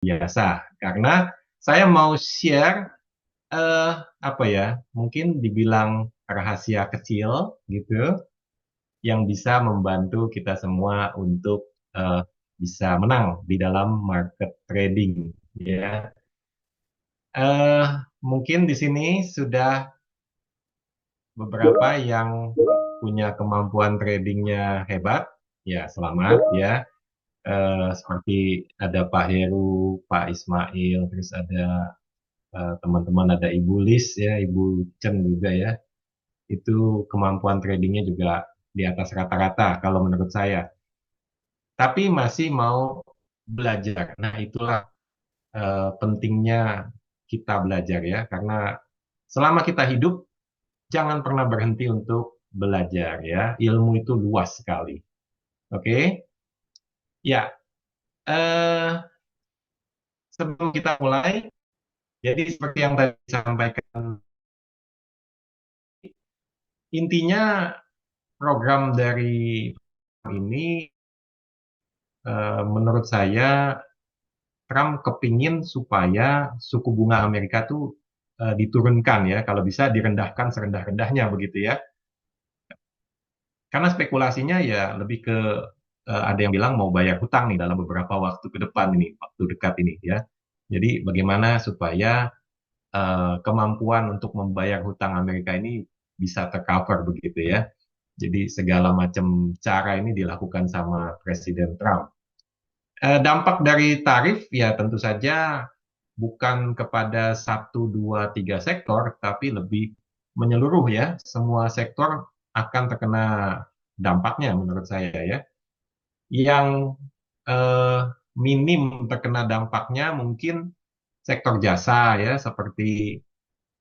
biasa. Karena saya mau share apa ya, mungkin dibilang rahasia kecil gitu, yang bisa membantu kita semua untuk bisa menang di dalam market trading. Ya, eh mungkin di sini sudah beberapa yang punya kemampuan tradingnya hebat. Ya, selamat ya. Seperti ada Pak Heru, Pak Ismail, terus ada teman-teman, ada Ibu Lis ya, Ibu Chen juga ya. Itu kemampuan tradingnya juga di atas rata-rata kalau menurut saya. Tapi masih mau belajar. Nah, itulah pentingnya kita belajar ya, karena selama kita hidup jangan pernah berhenti untuk belajar ya. Ilmu itu luas sekali. Oke? Ya, eh, sebelum kita mulai, jadi seperti yang tadi disampaikan, intinya program dari ini menurut saya Trump kepingin supaya suku bunga Amerika tuh diturunkan ya, kalau bisa direndahkan serendah-rendahnya begitu ya. Karena spekulasinya ya lebih ke ada yang bilang mau bayar hutang nih dalam beberapa waktu ke depan ini, waktu dekat ini ya. Jadi bagaimana supaya kemampuan untuk membayar hutang Amerika ini bisa tercover begitu ya. Jadi segala macam cara ini dilakukan sama Presiden Trump. Dampak dari tarif ya tentu saja bukan kepada satu, dua, tiga sektor, tapi lebih menyeluruh ya. Semua sektor akan terkena dampaknya menurut saya ya. Yang eh, minim terkena dampaknya mungkin sektor jasa ya, seperti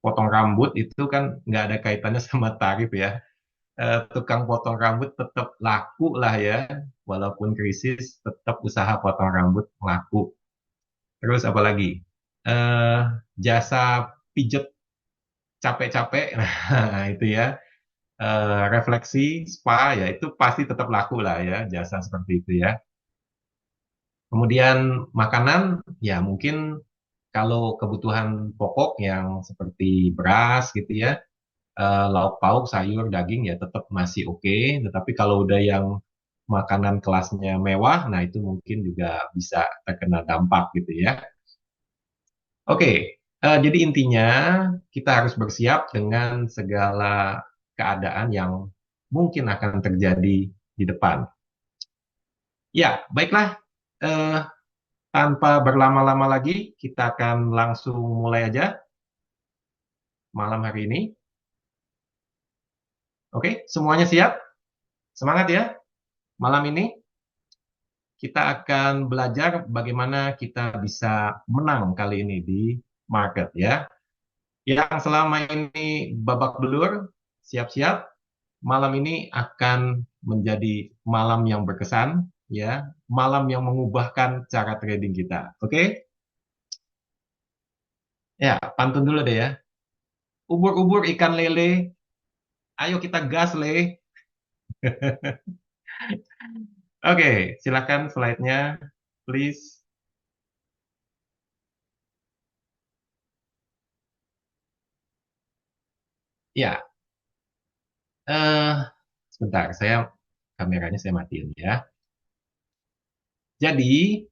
potong rambut itu kan nggak ada kaitannya sama tarif ya. Tukang potong rambut tetap laku lah ya, walaupun krisis tetap usaha potong rambut laku. Terus apa lagi? Eh, Jasa pijet capek-capek, nah itu ya. Refleksi spa ya itu pasti tetap laku lah ya, jasa seperti itu ya. Kemudian makanan ya mungkin kalau kebutuhan pokok yang seperti beras gitu ya, lauk pauk, sayur, daging ya tetap masih oke. Tetapi kalau udah yang makanan kelasnya mewah, nah itu mungkin juga bisa terkena dampak gitu ya. Oke, jadi intinya kita harus bersiap dengan segala keadaan yang mungkin akan terjadi di depan. Ya, baiklah. Eh, Tanpa berlama-lama lagi, kita akan langsung mulai aja malam hari ini. Oke, semuanya siap? Semangat ya. Malam ini kita akan belajar bagaimana kita bisa menang kali ini di market ya. Yang selama ini babak belur, siap-siap. Malam ini akan menjadi malam yang berkesan ya, malam yang mengubahkan cara trading kita. Oke? Ya, pantun dulu deh ya. Ubur-ubur ikan lele, ayo kita gas le. Oke, silakan slide-nya, please. Ya, eh sebentar, kameranya saya matiin ya. Jadi,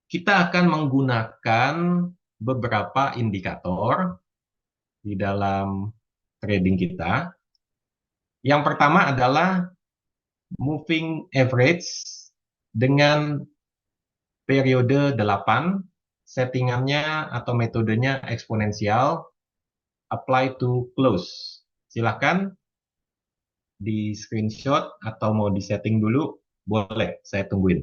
kita akan menggunakan beberapa indikator di dalam trading kita. Yang pertama adalah moving average dengan periode 8, settingannya atau metodenya eksponensial, apply to close. Silahkan di screenshot atau mau di setting dulu, boleh, saya tungguin.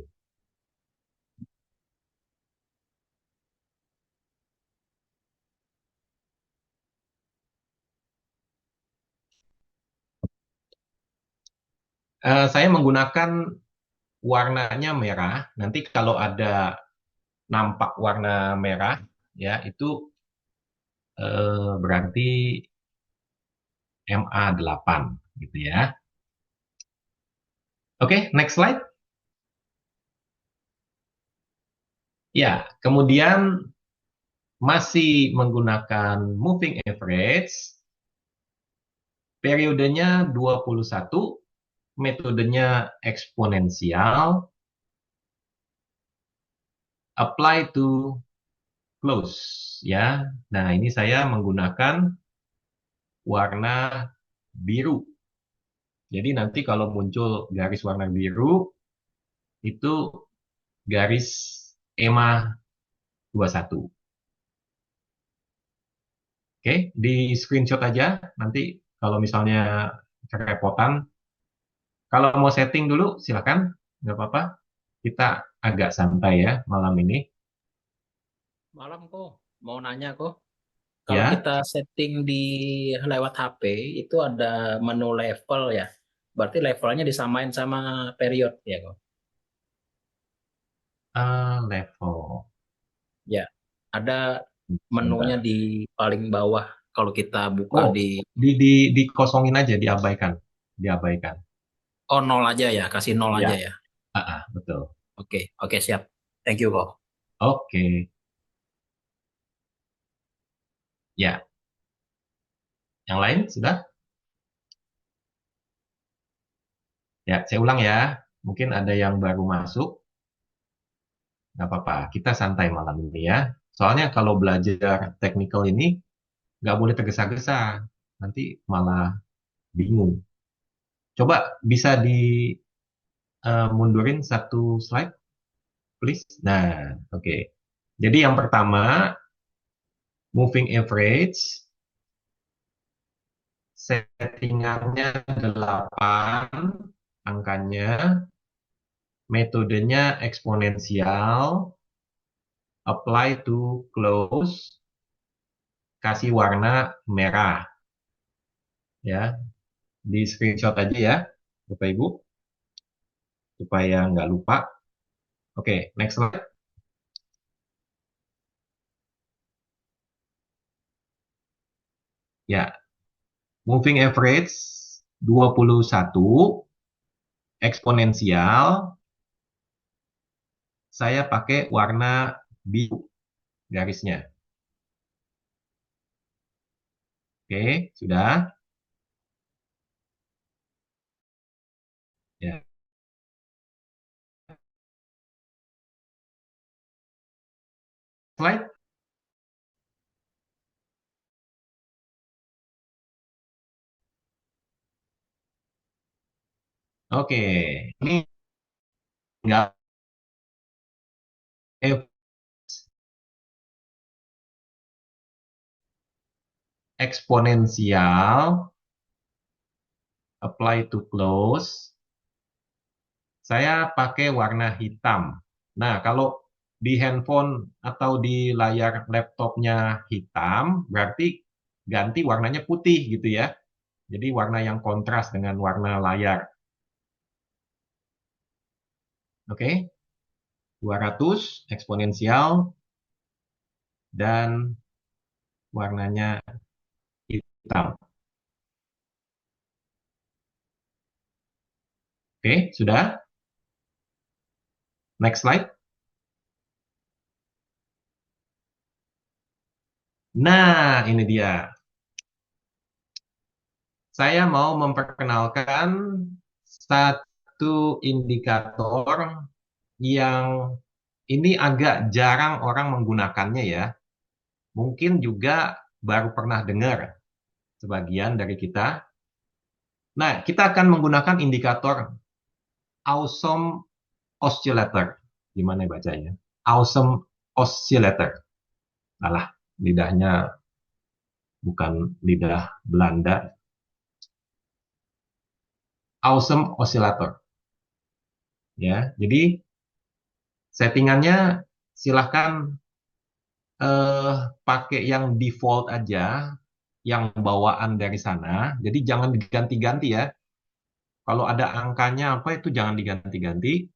Saya menggunakan warnanya merah. Nanti kalau ada nampak warna merah, ya itu berarti MA8 gitu ya. Oke, next slide. Ya, kemudian masih menggunakan moving average, periodenya 21, metodenya eksponensial, apply to close ya. Nah, ini saya menggunakan warna biru. Jadi nanti kalau muncul garis warna biru itu garis EMA 21. Oke, di screenshot aja nanti kalau misalnya kerepotan. Kalau mau setting dulu silakan, nggak apa-apa. Kita agak santai ya malam ini. Malam kok, mau nanya kok. Kalau Ya, kita setting di lewat HP itu ada menu level ya. Berarti levelnya disamain sama period ya kok. level. Ya, ada menunya Sebentar. di paling bawah kalau kita buka Oh, di dikosongin aja, diabaikan, diabaikan. nol aja ya, kasih nol Ya, aja ya. betul. Oke, oke siap. Thank you kok. Oke, ya. Yang lain sudah? Ya, saya ulang ya. Mungkin ada yang baru masuk, nggak apa-apa. Kita santai malam ini ya. Soalnya kalau belajar teknikal ini nggak boleh tergesa-gesa, nanti malah bingung. Coba bisa mundurin satu slide, please. Nah, oke. Jadi yang pertama, moving average, settingannya 8 angkanya, metodenya eksponensial, apply to close, kasih warna merah ya. Di screenshot aja ya, Bapak Ibu, supaya nggak lupa. Oke, next slide. Ya, moving average 21, eksponensial, saya pakai warna biru garisnya. Oke, sudah. Ya, slide. Oke, ini nggak eksponensial, apply to close, saya pakai warna hitam. Nah, kalau di handphone atau di layar laptopnya hitam, berarti ganti warnanya putih gitu ya. Jadi warna yang kontras dengan warna layar. Oke, 200 eksponensial dan warnanya hitam. Oke, sudah. Next slide. Nah, ini dia. Saya mau memperkenalkan satu indikator yang ini agak jarang orang menggunakannya ya. Mungkin juga baru pernah dengar sebagian dari kita. Nah, kita akan menggunakan indikator awesome oscillator. Gimana bacanya? Awesome oscillator. Alah, lidahnya bukan lidah Belanda. Awesome oscillator. Ya, jadi settingannya silahkan pakai yang default aja, yang bawaan dari sana. Jadi jangan diganti-ganti ya. Kalau ada angkanya apa itu jangan diganti-ganti.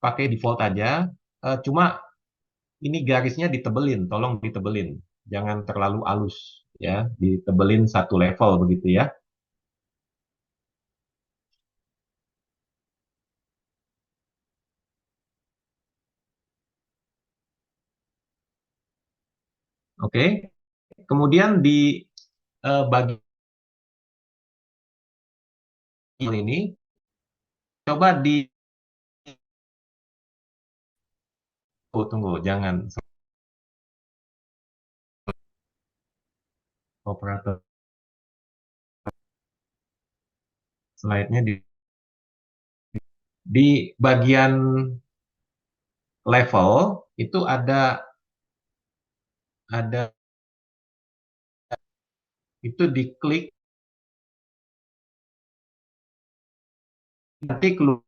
Pakai default aja. Cuma ini garisnya ditebelin, tolong ditebelin. Jangan terlalu halus ya, ditebelin satu level begitu ya. Oke. Kemudian di bagian ini coba di tunggu, jangan operator slide-nya di bagian level itu ada itu diklik nanti keluar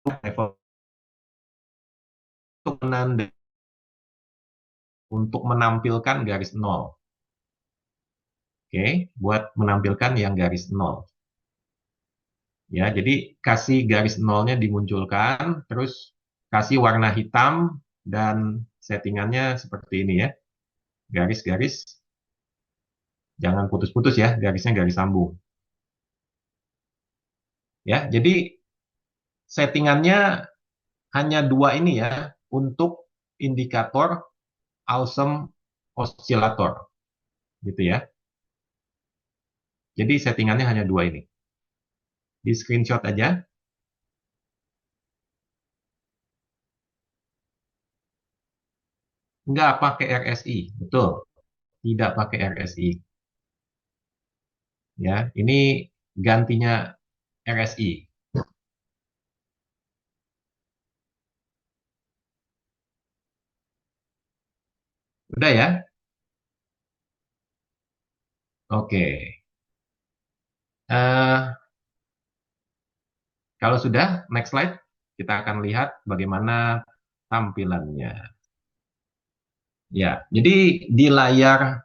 level untuk menanda untuk menampilkan garis nol. Oke, buat menampilkan yang garis nol. Ya, jadi kasih garis nolnya dimunculkan, terus kasih warna hitam dan settingannya seperti ini ya. Garis-garis, jangan putus-putus ya, garisnya garis sambung. Ya, jadi settingannya hanya dua ini ya untuk indikator awesome oscillator, gitu ya. Jadi settingannya hanya dua ini. Di screenshot aja. Nggak pakai RSI, betul. Tidak pakai RSI. Ya, ini gantinya RSI. Udah ya? Oke. Eh, kalau sudah, next slide. Kita akan lihat bagaimana tampilannya. Ya, jadi di layar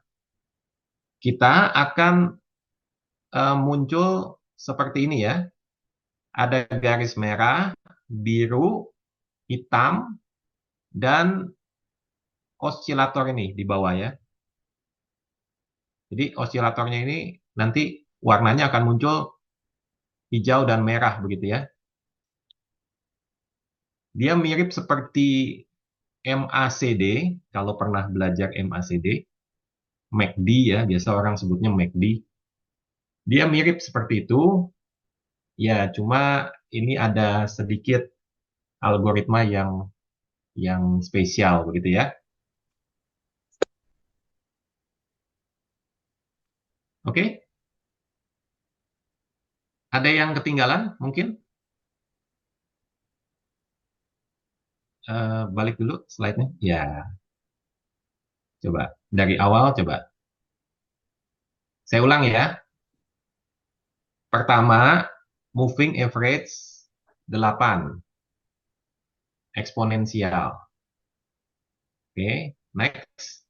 kita akan muncul seperti ini ya. Ada garis merah, biru, hitam, dan osilator ini di bawah ya. Jadi osilatornya ini nanti warnanya akan muncul hijau dan merah begitu ya. Dia mirip seperti MACD, kalau pernah belajar MACD, MACD ya, biasa orang sebutnya MACD. Dia mirip seperti itu, ya cuma ini ada sedikit algoritma yang spesial begitu ya. Oke, ada yang ketinggalan mungkin? Balik dulu slide-nya. Ya, coba dari awal coba. Saya ulang ya. Pertama, moving average 8 eksponensial. Oke, next.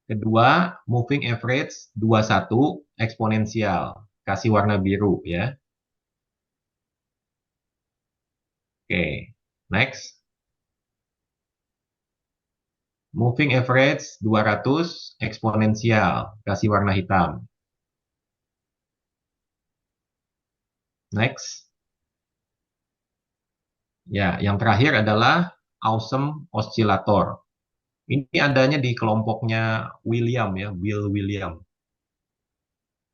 Kedua, moving average 21 eksponensial. Kasih warna biru ya. Oke, next. Moving average 200 eksponensial. Kasih warna hitam. Next. Ya, yang terakhir adalah awesome oscillator. Ini adanya di kelompoknya William ya, Bill William.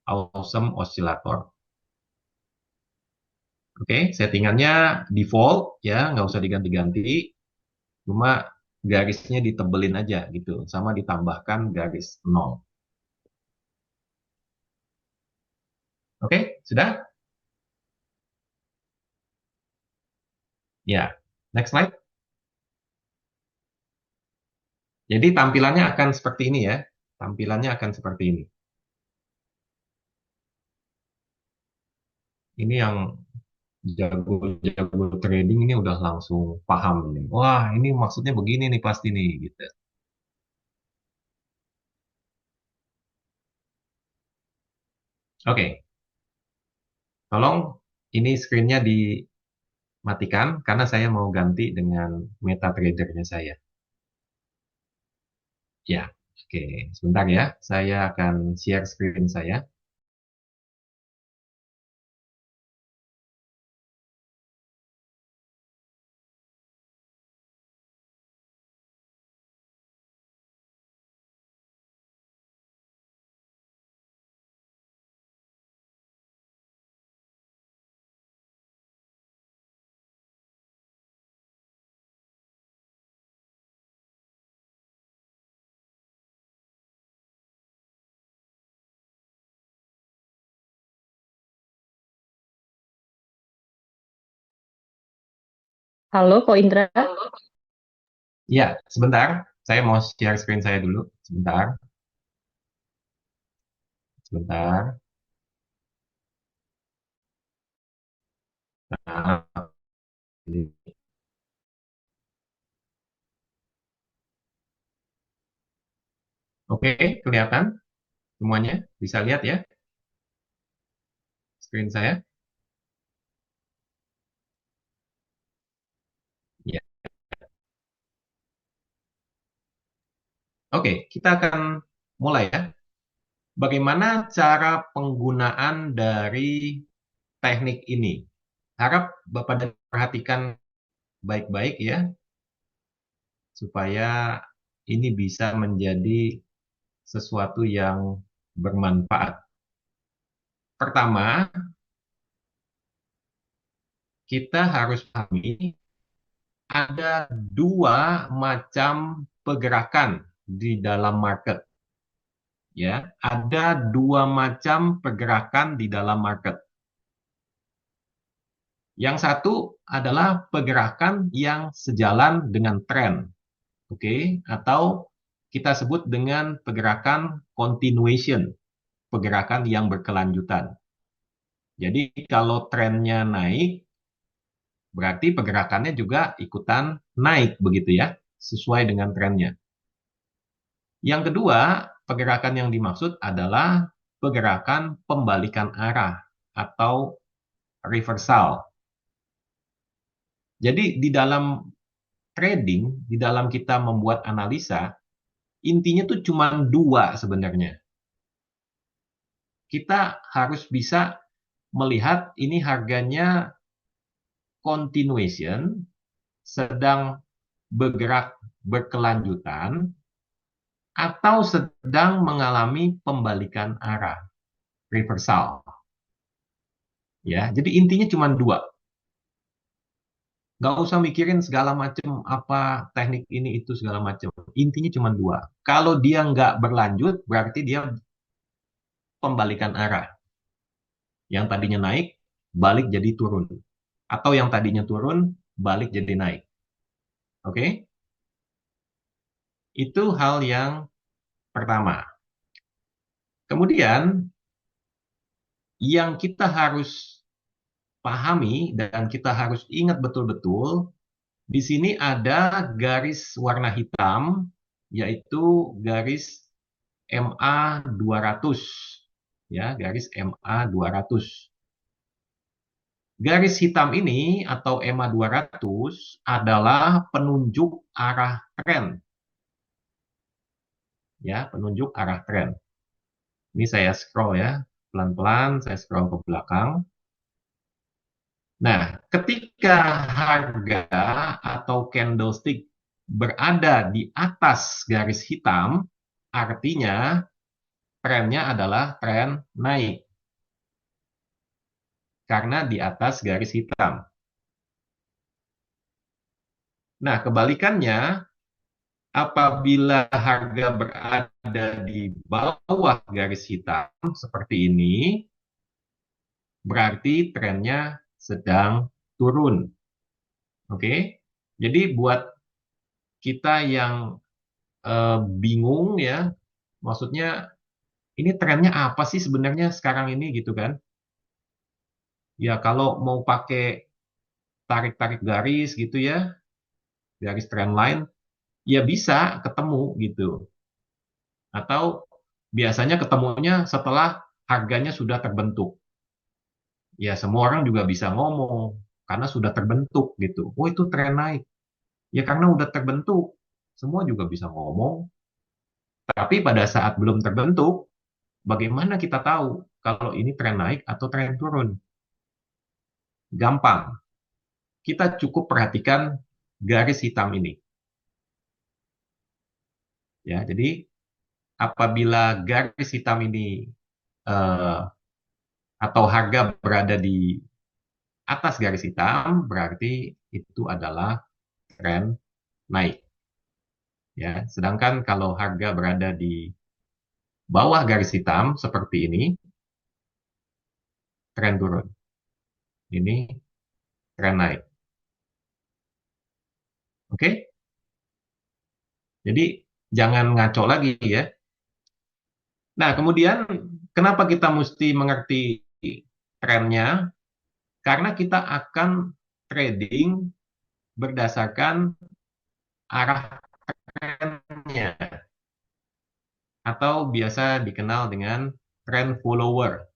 Awesome oscillator. Oke, settingannya default ya, nggak usah diganti-ganti. Cuma garisnya ditebelin aja gitu, sama ditambahkan garis nol. Oke, sudah? Ya, next slide. Jadi tampilannya akan seperti ini ya. Tampilannya akan seperti ini. Ini yang jago-jago trading ini udah langsung paham nih. Wah, ini maksudnya begini nih pasti nih gitu. Oke, tolong ini screen-nya dimatikan karena saya mau ganti dengan MetaTrader-nya saya. Ya, oke. Sebentar ya, saya akan share screen saya. Halo, Ko Indra. Ya, sebentar. Saya mau share screen saya dulu. Sebentar, sebentar. Nah, ini. Oke, kelihatan semuanya? Bisa lihat ya screen saya? Ya. Oke, kita akan mulai ya. Bagaimana cara penggunaan dari teknik ini? Harap Bapak dan perhatikan baik-baik ya, supaya ini bisa menjadi sesuatu yang bermanfaat. Pertama, kita harus pahami ada dua macam pergerakan di dalam market. Ya, ada dua macam pergerakan di dalam market. Yang satu adalah pergerakan yang sejalan dengan tren, oke, atau kita sebut dengan pergerakan continuation, pergerakan yang berkelanjutan. Jadi kalau trennya naik, berarti pergerakannya juga ikutan naik begitu ya, sesuai dengan trennya. Yang kedua, pergerakan yang dimaksud adalah pergerakan pembalikan arah atau reversal. Jadi di dalam trading, di dalam kita membuat analisa, intinya tuh cuma dua sebenarnya. Kita harus bisa melihat ini harganya continuation, sedang bergerak berkelanjutan, atau sedang mengalami pembalikan arah, reversal. Ya, jadi intinya cuma dua. Nggak usah mikirin segala macam apa teknik ini itu segala macam. Intinya cuma dua. Kalau dia nggak berlanjut, berarti dia pembalikan arah. Yang tadinya naik, balik jadi turun. Atau yang tadinya turun, balik jadi naik. Oke? Itu hal yang pertama. Kemudian, yang kita harus pahami dan kita harus ingat betul-betul, di sini ada garis warna hitam, yaitu garis MA 200. Ya, garis MA 200. Garis hitam ini atau EMA 200 adalah penunjuk arah tren. Ya, penunjuk arah tren. Ini saya scroll ya, pelan-pelan saya scroll ke belakang. Nah, ketika harga atau candlestick berada di atas garis hitam, artinya trennya adalah tren naik. Karena di atas garis hitam. Nah, kebalikannya, apabila harga berada di bawah garis hitam seperti ini, berarti trennya sedang turun. Oke, jadi buat kita yang bingung ya, maksudnya ini trennya apa sih sebenarnya sekarang ini gitu kan? Ya kalau mau pakai tarik-tarik garis gitu ya, garis trend line, ya bisa ketemu gitu. Atau biasanya ketemunya setelah harganya sudah terbentuk. Ya semua orang juga bisa ngomong karena sudah terbentuk gitu. Oh itu tren naik. Ya karena udah terbentuk, semua juga bisa ngomong. Tapi pada saat belum terbentuk, bagaimana kita tahu kalau ini tren naik atau tren turun? Gampang. Kita cukup perhatikan garis hitam ini. Ya, jadi apabila garis hitam ini eh, atau harga berada di atas garis hitam, berarti itu adalah tren naik. Ya, sedangkan kalau harga berada di bawah garis hitam seperti ini, tren turun. Ini tren naik. Oke? Jadi jangan ngaco lagi ya. Nah, kemudian kenapa kita mesti mengerti trennya? Karena kita akan trading berdasarkan arah trennya atau biasa dikenal dengan trend follower.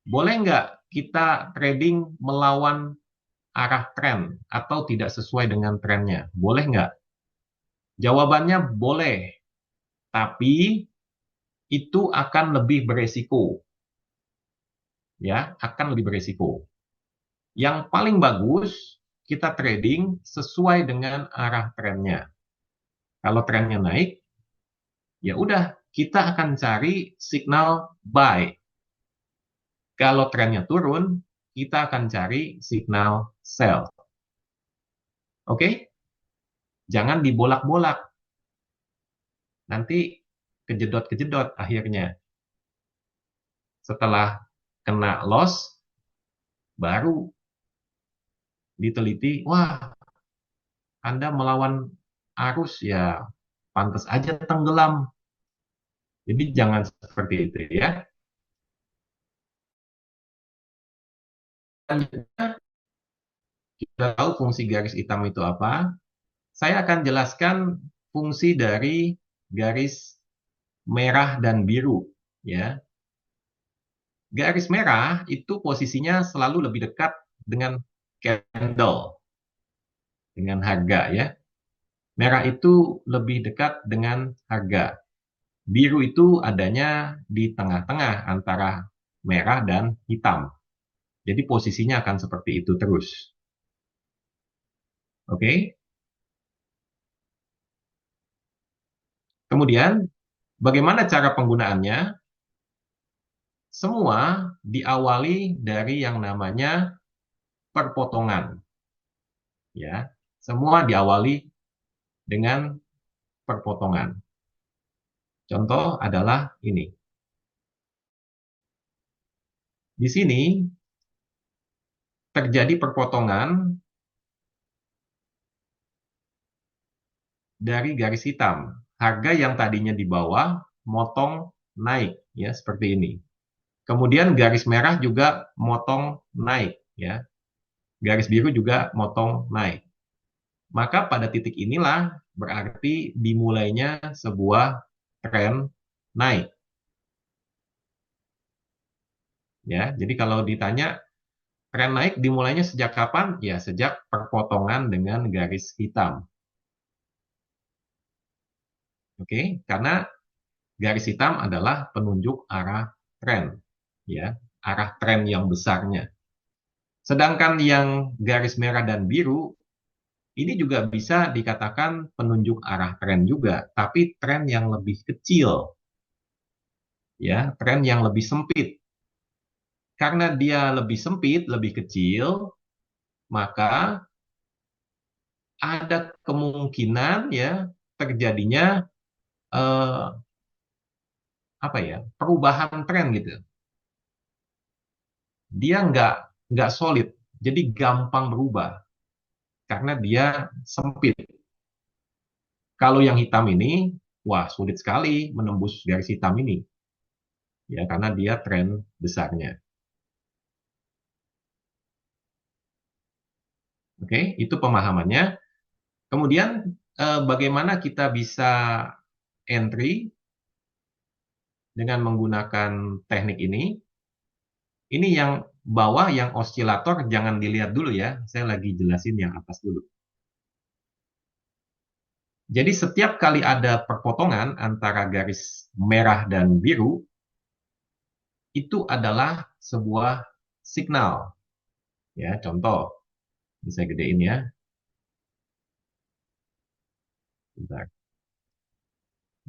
Boleh nggak kita trading melawan arah tren atau tidak sesuai dengan trennya? Boleh nggak? Jawabannya boleh, tapi itu akan lebih beresiko. Ya, akan lebih beresiko. Yang paling bagus, kita trading sesuai dengan arah trennya. Kalau trennya naik, ya udah, kita akan cari signal buy. Kalau trennya turun, kita akan cari signal sell. Oke? Jangan dibolak-bolak. Nanti kejedot-kejedot akhirnya. Setelah kena loss, baru diteliti, wah, Anda melawan arus ya pantas aja tenggelam. Jadi jangan seperti itu ya. Selanjutnya, kita tahu fungsi garis hitam itu apa. Saya akan jelaskan fungsi dari garis merah dan biru. Ya, garis merah itu posisinya selalu lebih dekat dengan candle, dengan harga ya. Merah itu lebih dekat dengan harga. Biru itu adanya di tengah-tengah antara merah dan hitam. Jadi posisinya akan seperti itu terus. Oke. Kemudian bagaimana cara penggunaannya? Semua diawali dari yang namanya perpotongan. Ya, semua diawali dengan perpotongan. Contoh adalah ini. Di sini terjadi perpotongan dari garis hitam. Harga yang tadinya di bawah motong naik ya seperti ini. Kemudian garis merah juga motong naik ya. Garis biru juga motong naik. Maka pada titik inilah berarti dimulainya sebuah tren naik. Ya, jadi kalau ditanya tren naik dimulainya sejak kapan? Ya, sejak perpotongan dengan garis hitam. Oke, karena garis hitam adalah penunjuk arah tren, ya, arah tren yang besarnya. Sedangkan yang garis merah dan biru ini juga bisa dikatakan penunjuk arah tren juga, tapi tren yang lebih kecil, ya, tren yang lebih sempit. Karena dia lebih sempit, lebih kecil, maka ada kemungkinan ya terjadinya eh, apa ya perubahan tren gitu. Dia nggak solid, jadi gampang berubah karena dia sempit. Kalau yang hitam ini, wah sulit sekali menembus garis hitam ini, ya karena dia tren besarnya. Oke, itu pemahamannya. Kemudian bagaimana kita bisa entry dengan menggunakan teknik ini? Ini yang bawah, yang osilator jangan dilihat dulu ya. Saya lagi jelasin yang atas dulu. Jadi setiap kali ada perpotongan antara garis merah dan biru, itu adalah sebuah signal. Ya, contoh, bisa gedein ya. Bentar.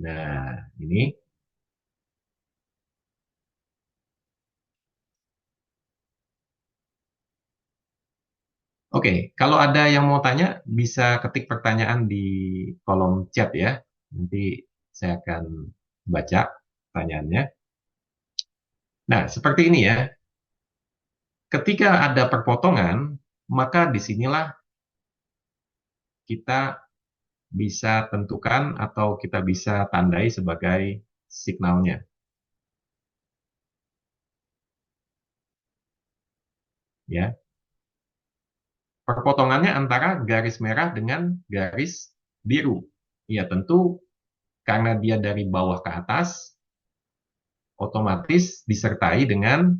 Nah, ini. Oke, kalau ada yang mau tanya, bisa ketik pertanyaan di kolom chat ya. Nanti saya akan baca pertanyaannya. Nah, seperti ini ya. Ketika ada perpotongan, maka disinilah kita bisa tentukan atau kita bisa tandai sebagai signalnya. Ya, perpotongannya antara garis merah dengan garis biru. Ya, tentu karena dia dari bawah ke atas, otomatis disertai dengan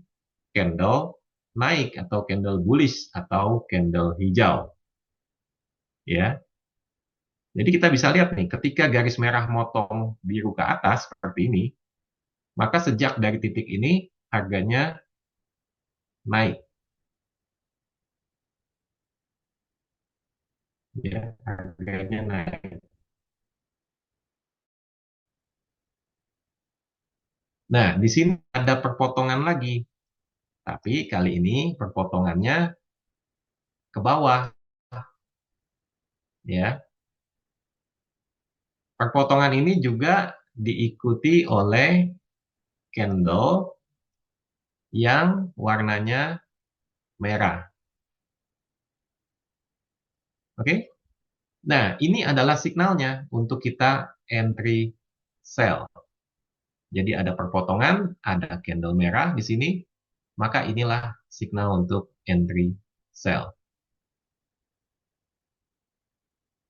candle naik atau candle bullish atau candle hijau. Ya, jadi kita bisa lihat nih, ketika garis merah motong biru ke atas seperti ini, maka sejak dari titik ini harganya naik. Ya, harganya naik. Nah, di sini ada perpotongan lagi, tapi kali ini perpotongannya ke bawah, ya. Perpotongan ini juga diikuti oleh candle yang warnanya merah. Oke? Nah, ini adalah signalnya untuk kita entry sell. Jadi ada perpotongan, ada candle merah di sini, maka inilah signal untuk entry sell.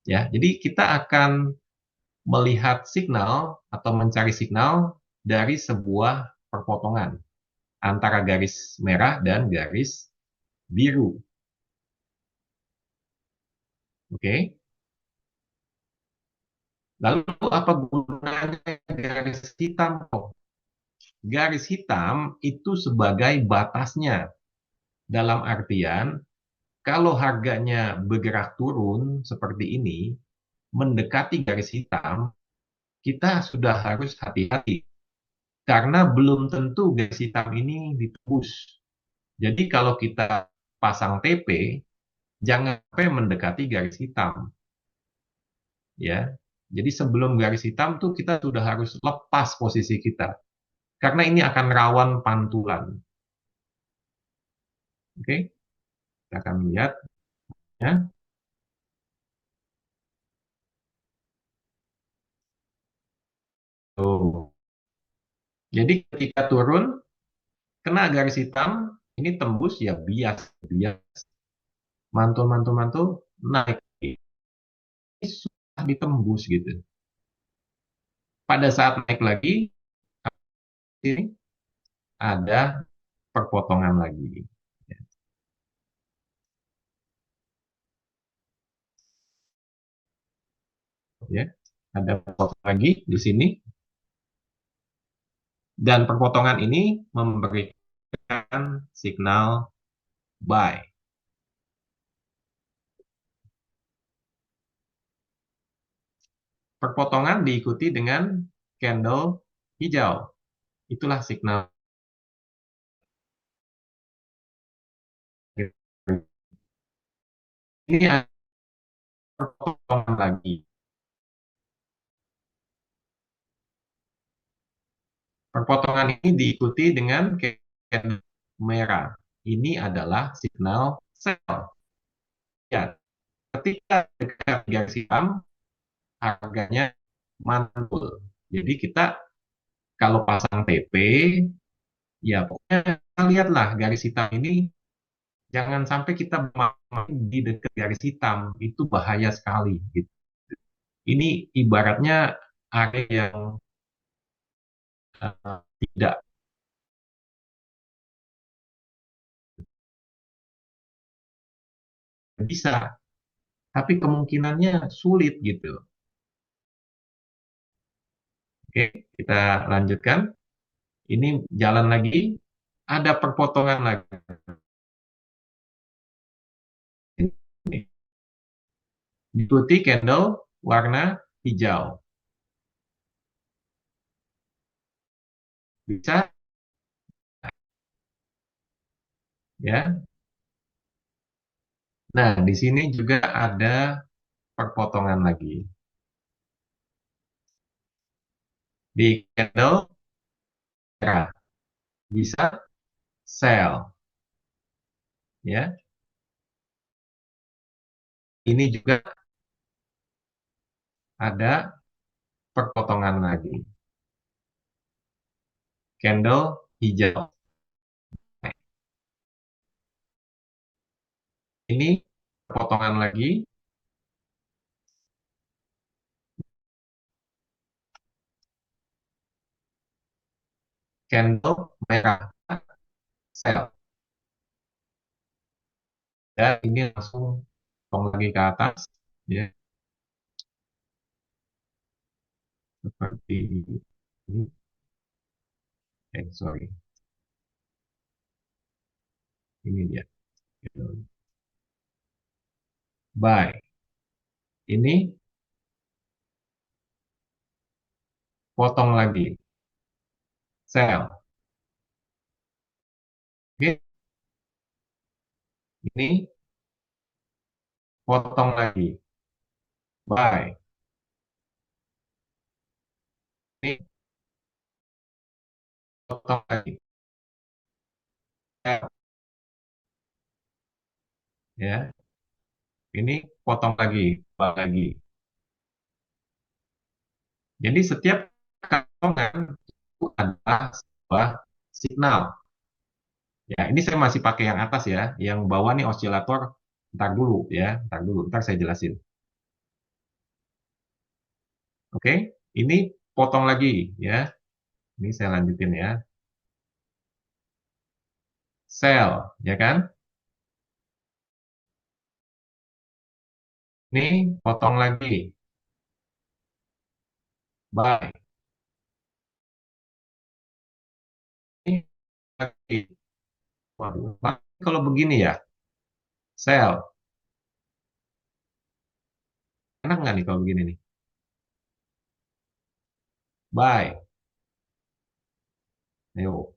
Ya, jadi kita akan melihat signal atau mencari signal dari sebuah perpotongan antara garis merah dan garis biru. Oke. Lalu apa gunanya garis hitam? Garis hitam itu sebagai batasnya. Dalam artian, kalau harganya bergerak turun seperti ini, mendekati garis hitam, kita sudah harus hati-hati. Karena belum tentu garis hitam ini ditembus. Jadi kalau kita pasang TP, jangan sampai mendekati garis hitam. Ya, jadi sebelum garis hitam tuh kita sudah harus lepas posisi kita. Karena ini akan rawan pantulan. Oke, kita akan lihat ya. Tuh. Jadi ketika turun kena garis hitam, ini tembus ya bias, bias. Mantul, mantul, mantul, naik. Ini sudah ditembus gitu. Pada saat naik lagi, ini ada perpotongan lagi. Ya, ada perpotongan lagi di sini. Dan perpotongan ini memberikan signal buy. Perpotongan diikuti dengan candle hijau. Itulah signal. Ini ada perpotongan lagi. Perpotongan ini diikuti dengan candle merah. Ini adalah signal sell. Ya, ketika dekat garis hitam, harganya mantul. Jadi kita kalau pasang TP, ya pokoknya kita lihatlah garis hitam ini, jangan sampai kita main di dekat garis hitam, itu bahaya sekali. Gitu. Ini ibaratnya area yang tidak bisa, tapi kemungkinannya sulit gitu. Oke, kita lanjutkan. Ini jalan lagi, ada perpotongan lagi. Diikuti candle warna hijau. Bisa ya. Nah, di sini juga ada perpotongan lagi. Di candle merah bisa sell ya. Ini juga ada perpotongan lagi. Candle hijau. Ini potongan lagi, candle merah, sell. Ya, ini langsung potong lagi ke atas, ya, seperti ini. Sorry, ini dia. Buy. Ini potong lagi, sell. Oke, ini potong lagi, buy. Ini potong lagi, sell. Ya, ini potong lagi, buy lagi. Jadi setiap potongan itu adalah sebuah signal. Ya, ini saya masih pakai yang atas ya. Yang bawah nih osilator, ntar dulu ya. Ntar dulu, ntar saya jelasin. Oke, ini potong lagi ya. Ini saya lanjutin ya. Sell, ya kan? Ini potong lagi. Buy. Ini lagi. Waduh, kalau begini ya, sell. Enak nggak nih kalau begini nih? Buy. Ayo,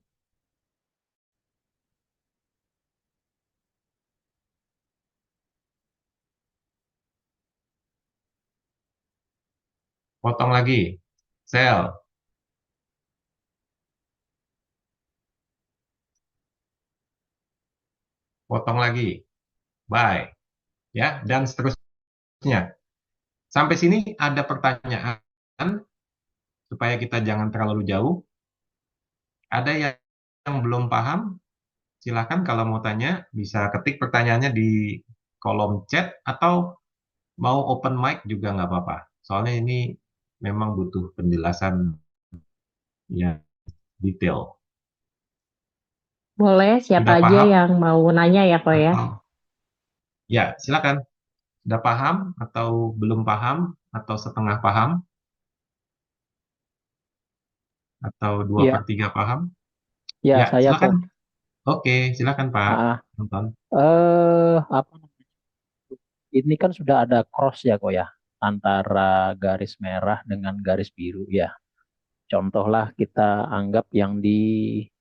potong lagi. Sell. Potong lagi. Buy. Ya, dan seterusnya. Sampai sini ada pertanyaan supaya kita jangan terlalu jauh. Ada yang belum paham? Silakan kalau mau tanya bisa ketik pertanyaannya di kolom chat atau mau open mic juga nggak apa-apa. Soalnya ini memang butuh penjelasan yang detail. Boleh, siapa Sudah aja paham yang mau nanya ya, kok ya? atau ya silakan. Sudah paham atau belum paham atau setengah paham atau dua per Ya, tiga paham? ya Ya saya silakan. kok. Oke, silakan Pak Ah, nonton. apa ini kan sudah ada cross ya kok ya antara garis merah dengan garis biru ya. Contohlah kita anggap yang di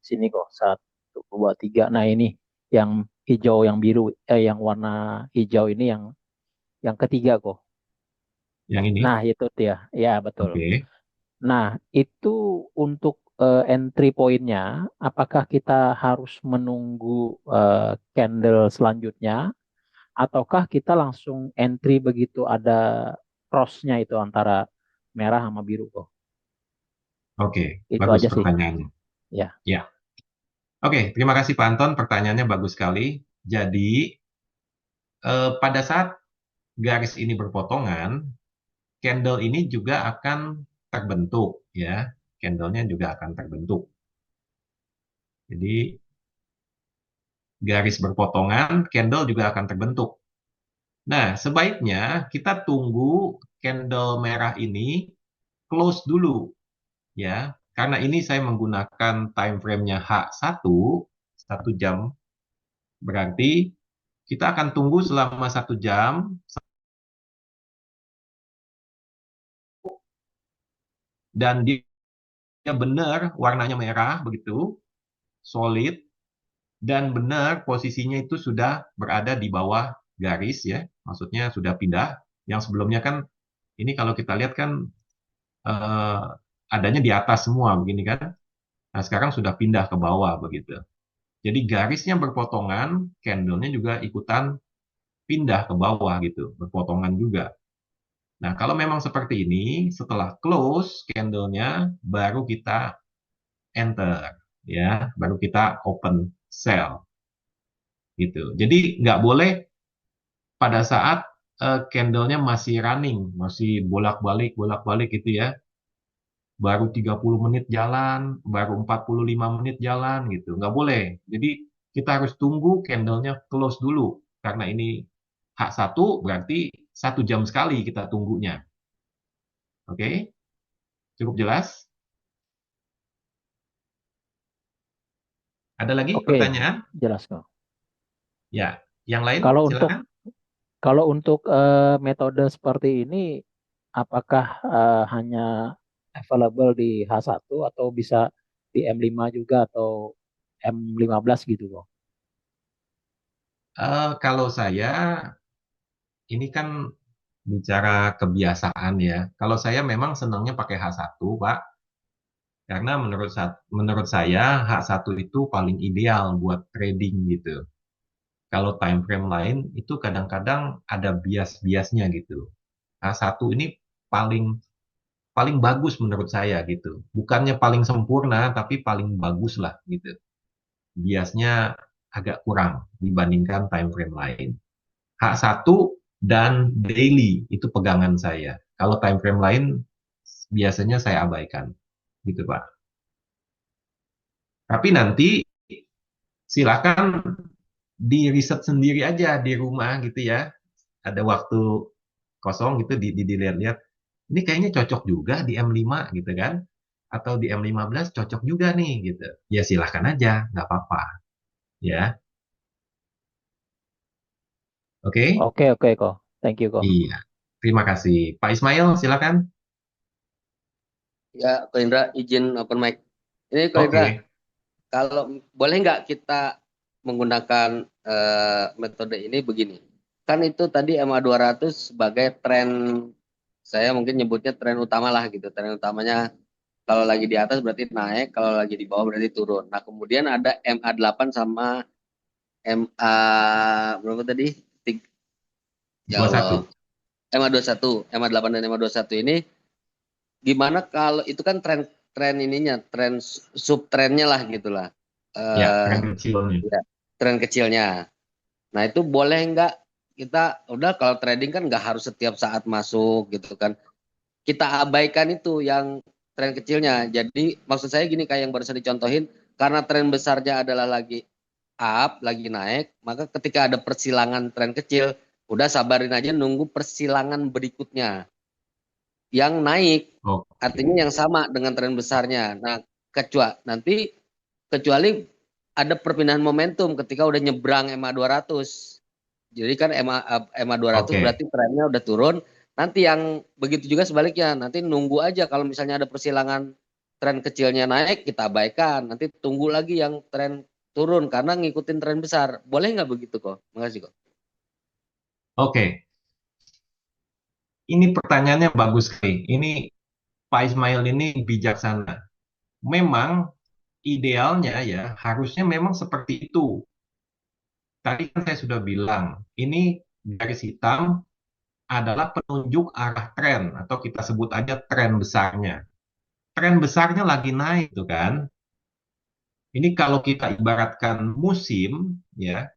sini kok satu dua tiga. Nah ini yang hijau yang biru yang warna hijau ini yang ketiga kok. Yang ini. Nah itu dia ya betul. Oke. Nah itu untuk entry pointnya apakah kita harus menunggu candle selanjutnya ataukah kita langsung entry begitu ada crossnya itu antara merah sama biru kok. Oke, Itu bagus aja sih. pertanyaannya. Ya. Ya. Oke, terima kasih Pak Anton. Pertanyaannya bagus sekali. Jadi, pada saat garis ini berpotongan, candle ini juga akan terbentuk, ya. Candlenya juga akan terbentuk. Jadi, garis berpotongan, candle juga akan terbentuk. Nah, sebaiknya kita tunggu candle merah ini close dulu, ya. Karena ini saya menggunakan time frame-nya H1, 1 jam. Berarti kita akan tunggu selama 1 jam dan dia benar warnanya merah begitu, solid dan benar posisinya itu sudah berada di bawah garis ya, maksudnya sudah pindah. Yang sebelumnya kan ini kalau kita lihat kan eh, adanya di atas semua begini kan. Nah, sekarang sudah pindah ke bawah begitu. Jadi garisnya berpotongan, candlenya juga ikutan pindah ke bawah gitu, berpotongan juga. Nah, kalau memang seperti ini, setelah close candle-nya, baru kita enter, ya, baru kita open sell, gitu. Jadi nggak boleh pada saat candle-nya masih running, masih bolak-balik gitu ya, baru 30 menit jalan, baru 45 menit jalan gitu. Nggak boleh. Jadi kita harus tunggu candle-nya close dulu. Karena ini H1 berarti 1 jam sekali kita tunggunya. Oke? Cukup jelas? Ada lagi Oke, pertanyaan? jelas kok. Ya. Yang lain Kalau untuk silakan. metode seperti ini, apakah hanya available di H1 atau bisa di M5 juga atau M15 gitu kok? Kalau saya, ini kan bicara kebiasaan ya. Kalau saya memang senangnya pakai H1, Pak. Karena menurut saya H1 itu paling ideal buat trading gitu. Kalau time frame lain itu kadang-kadang ada bias-biasnya gitu. H1 ini paling paling bagus menurut saya gitu. Bukannya paling sempurna tapi paling bagus lah gitu. Biasnya agak kurang dibandingkan time frame lain. H1 dan daily itu pegangan saya. Kalau time frame lain biasanya saya abaikan gitu Pak. Tapi nanti silakan di riset sendiri aja di rumah gitu ya. Ada waktu kosong gitu dilihat-lihat. Ini kayaknya cocok juga di M5 gitu kan. Atau di M15 cocok juga nih gitu. Ya silahkan aja, nggak apa-apa. Ya, oke? Oke, oke kok. Thank you kok. Iya. Terima kasih. Pak Ismail, silakan. Ya, Ko Indra izin open mic. Ini Ko Indra, Oke. kalau boleh nggak kita menggunakan metode ini begini? Kan itu tadi MA200 sebagai tren, saya mungkin nyebutnya tren utama lah gitu. Tren utamanya kalau lagi di atas berarti naik, kalau lagi di bawah berarti turun. Nah, kemudian ada MA8 sama MA berapa tadi? Ya Allah. 21. MA21, MA8 dan MA21 ini gimana kalau itu kan tren tren ininya, tren sub trennya lah gitulah. Ya, Eh tren kecilnya. ya, tren kecilnya. Nah, itu boleh nggak kita udah kalau trading kan nggak harus setiap saat masuk gitu kan. Kita abaikan itu yang tren kecilnya. Jadi maksud saya gini kayak yang barusan dicontohin karena tren besarnya adalah lagi up, lagi naik, maka ketika ada persilangan tren kecil, udah sabarin aja nunggu persilangan berikutnya yang naik, Oke. artinya yang sama dengan tren besarnya. Nah, kecuali ada perpindahan momentum ketika udah nyebrang EMA 200. Jadi kan EMA 200 Oke. berarti trennya udah turun. Nanti yang begitu juga sebaliknya. Nanti nunggu aja kalau misalnya ada persilangan tren kecilnya naik, kita abaikan. Nanti tunggu lagi yang tren turun karena ngikutin tren besar. Boleh nggak begitu kok? Makasih kok. Oke. Ini pertanyaannya bagus sekali. Ini Pak Ismail ini bijaksana. Memang idealnya ya harusnya memang seperti itu. Tadi kan saya sudah bilang, ini garis hitam adalah penunjuk arah tren atau kita sebut aja tren besarnya. Tren besarnya lagi naik tuh kan. Ini kalau kita ibaratkan musim ya,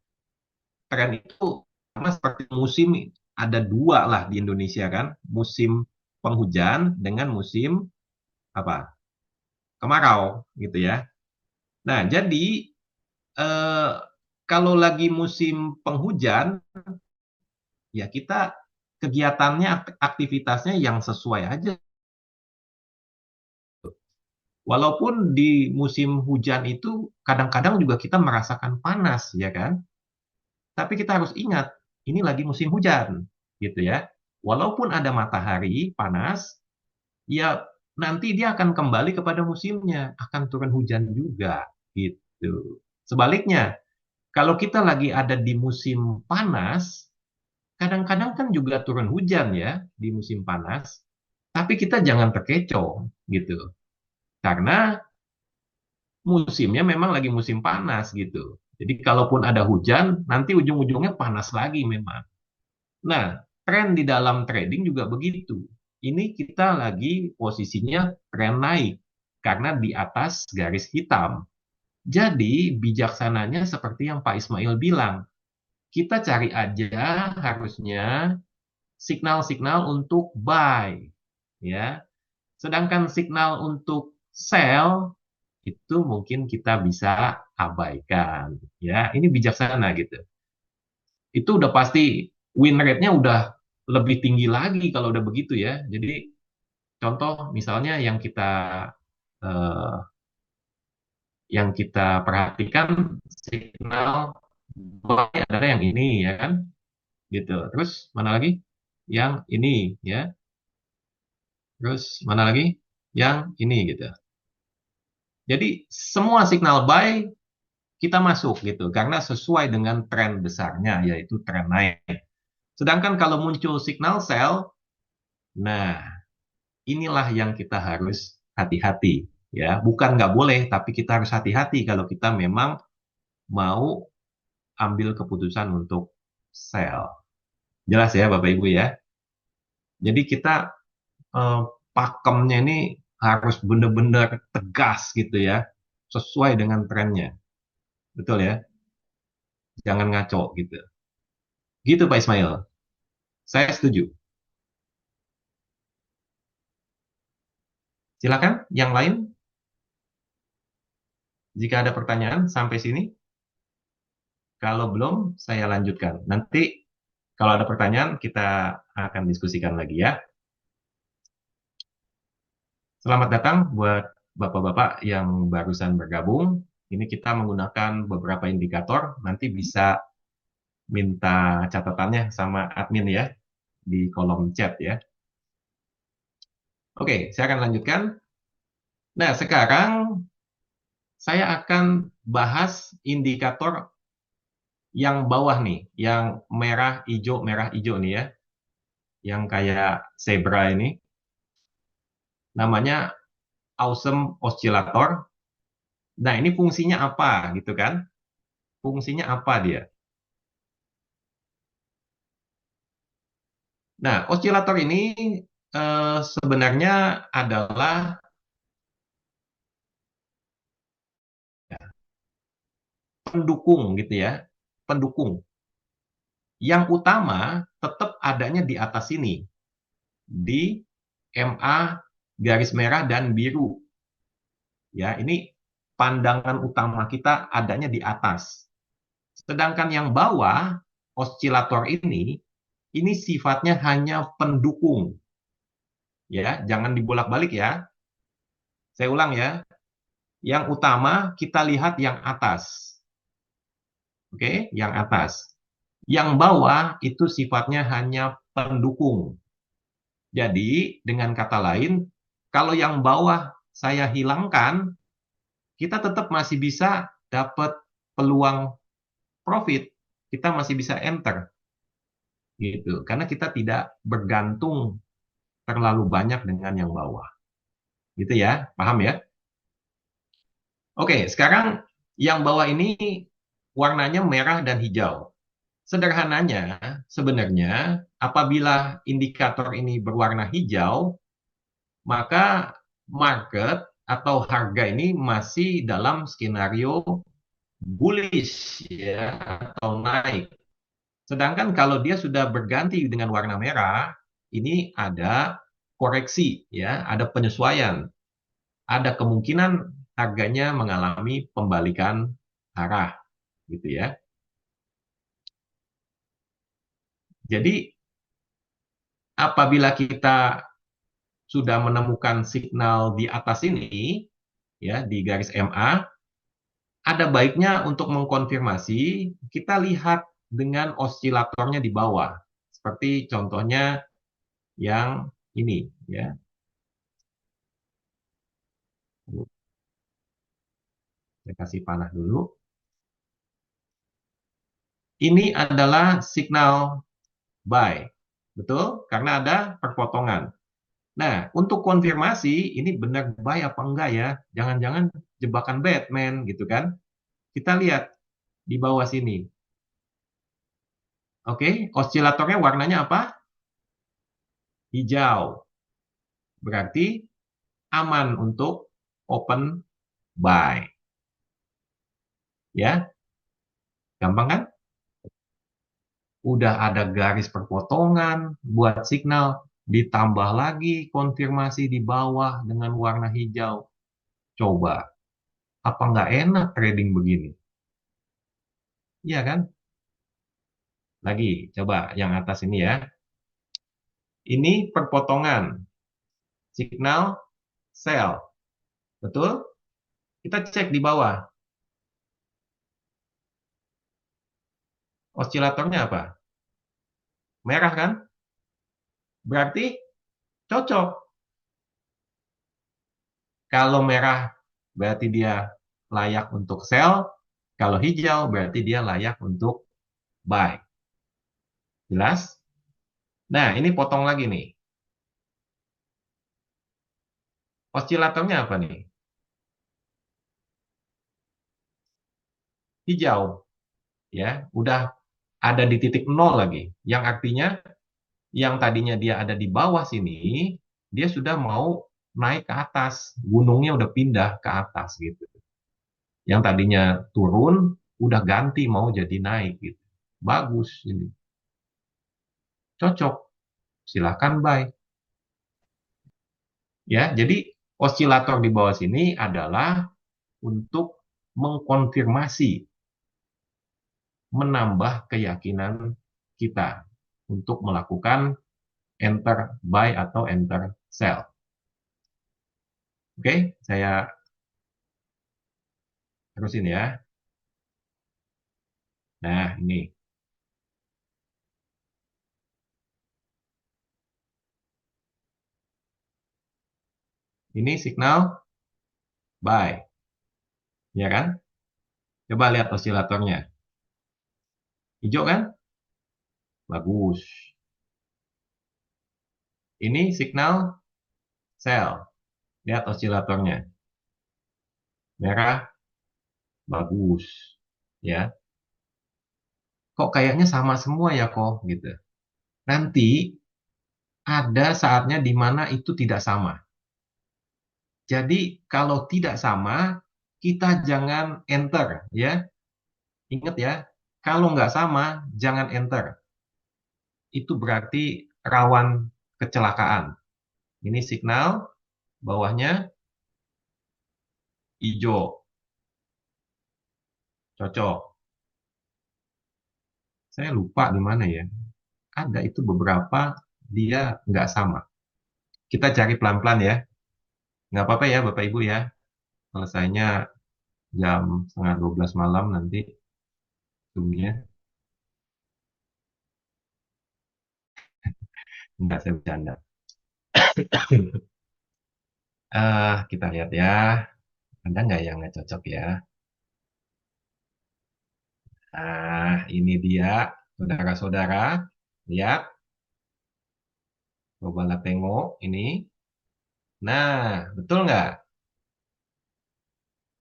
tren itu sama seperti musim ada dua lah di Indonesia kan, musim penghujan dengan musim apa? Kemarau gitu ya. Nah, jadi eh, kalau lagi musim penghujan ya kita kegiatannya aktivitasnya yang sesuai aja. Walaupun di musim hujan itu kadang-kadang juga kita merasakan panas ya kan. Tapi kita harus ingat ini lagi musim hujan gitu ya. Walaupun ada matahari panas, ya nanti dia akan kembali kepada musimnya, akan turun hujan juga gitu. Sebaliknya, kalau kita lagi ada di musim panas, kadang-kadang kan juga turun hujan ya di musim panas, tapi kita jangan terkecoh gitu. Karena musimnya memang lagi musim panas gitu. Jadi kalaupun ada hujan, nanti ujung-ujungnya panas lagi memang. Nah, tren di dalam trading juga begitu. Ini kita lagi posisinya tren naik karena di atas garis hitam. Jadi bijaksananya seperti yang Pak Ismail bilang, kita cari aja harusnya signal-signal untuk buy, ya. Sedangkan signal untuk sell itu mungkin kita bisa abaikan, ya. Ini bijaksana gitu. Itu udah pasti win rate-nya udah lebih tinggi lagi kalau udah begitu ya. Jadi contoh misalnya eh, yang kita perhatikan signal buy adalah yang ini ya kan, gitu. Terus mana lagi? Yang ini ya. Terus mana lagi? Yang ini gitu. Jadi semua signal buy kita masuk gitu karena sesuai dengan tren besarnya yaitu tren naik. Sedangkan kalau muncul signal sell, nah inilah yang kita harus hati-hati ya. Bukan nggak boleh, tapi kita harus hati-hati kalau kita memang mau ambil keputusan untuk sell. Jelas ya Bapak Ibu ya. Jadi kita eh, pakemnya ini harus benar-benar tegas gitu ya, sesuai dengan trennya. Betul ya? Jangan ngaco gitu. Gitu Pak Ismail. Saya setuju. Silakan yang lain jika ada pertanyaan sampai sini. Kalau belum, saya lanjutkan. Nanti kalau ada pertanyaan, kita akan diskusikan lagi ya. Selamat datang buat Bapak-Bapak yang barusan bergabung. Ini kita menggunakan beberapa indikator. Nanti bisa minta catatannya sama admin ya, di kolom chat ya. Oke, saya akan lanjutkan. Nah, sekarang saya akan bahas indikator yang bawah nih, yang merah hijau nih ya, yang kayak zebra ini, namanya Awesome Oscillator. Nah, ini fungsinya apa gitu kan? Fungsinya apa dia? Nah, osilator ini sebenarnya adalah pendukung gitu ya, pendukung. Yang utama tetap adanya di atas sini, di MA garis merah dan biru. Ya, ini pandangan utama kita adanya di atas. Sedangkan yang bawah, osilator ini sifatnya hanya pendukung. Ya, jangan dibolak-balik ya. Saya ulang ya. Yang utama kita lihat yang atas. Oke, yang atas. Yang bawah itu sifatnya hanya pendukung. Jadi, dengan kata lain, kalau yang bawah saya hilangkan, kita tetap masih bisa dapat peluang profit. Kita masih bisa enter. Gitu. Karena kita tidak bergantung terlalu banyak dengan yang bawah. Gitu ya, paham ya? Oke, sekarang yang bawah ini warnanya merah dan hijau. Sederhananya, sebenarnya apabila indikator ini berwarna hijau, maka market atau harga ini masih dalam skenario bullish ya atau naik. Sedangkan kalau dia sudah berganti dengan warna merah, ini ada koreksi ya, ada penyesuaian. Ada kemungkinan harganya mengalami pembalikan arah gitu ya. Jadi apabila kita sudah menemukan signal di atas ini, ya di garis MA, ada baiknya untuk mengkonfirmasi, kita lihat dengan osilatornya di bawah. Seperti contohnya yang ini, ya. Saya kasih panah dulu. Ini adalah signal buy, betul? Karena ada perpotongan. Nah, untuk konfirmasi ini benar buy apa enggak ya? Jangan-jangan jebakan Batman gitu kan? Kita lihat di bawah sini. Oke, osilatornya warnanya apa? hijau. Berarti aman untuk open buy. Ya, gampang kan? Udah ada garis perpotongan buat signal, ditambah lagi konfirmasi di bawah dengan warna hijau. Coba, apa nggak enak trading begini? Iya kan? Lagi, coba yang atas ini ya. Ini perpotongan signal sell. Betul? Kita cek di bawah. Osilatornya apa? Merah kan? Berarti cocok. Kalau merah berarti dia layak untuk sell. Kalau hijau berarti dia layak untuk buy. Jelas? Nah, ini potong lagi nih. Osilatornya apa nih? Hijau. Ya, udah ada di titik nol lagi. Yang artinya yang tadinya dia ada di bawah sini, dia sudah mau naik ke atas. Gunungnya udah pindah ke atas gitu. Yang tadinya turun, udah ganti mau jadi naik gitu. Bagus ini. Cocok. Silahkan buy. Ya, jadi osilator di bawah sini adalah untuk mengkonfirmasi, menambah keyakinan kita untuk melakukan enter buy atau enter sell. Oke, saya terusin ya. Nah, ini. Ini signal buy. Ya kan? Coba lihat osilatornya. Hijau kan? Bagus. Ini signal sell. Lihat osilatornya. Merah, bagus. Ya. Kok kayaknya sama semua ya kok gitu. Nanti ada saatnya di mana itu tidak sama. Jadi kalau tidak sama, kita jangan enter ya. Ingat ya, kalau nggak sama, jangan enter. Itu berarti rawan kecelakaan. Ini signal, bawahnya hijau. Cocok. Saya lupa di mana ya. Ada itu beberapa, dia nggak sama. Kita cari pelan-pelan ya. Nggak apa-apa ya Bapak Ibu ya. Selesainya jam setengah 12 malam nanti zoom-nya. Nggak, saya bercanda. Kita lihat ya. Ada nggak yang nggak cocok ya? Nah, ini dia, saudara-saudara. Lihat, cobalah tengok ini. Nah, betul nggak?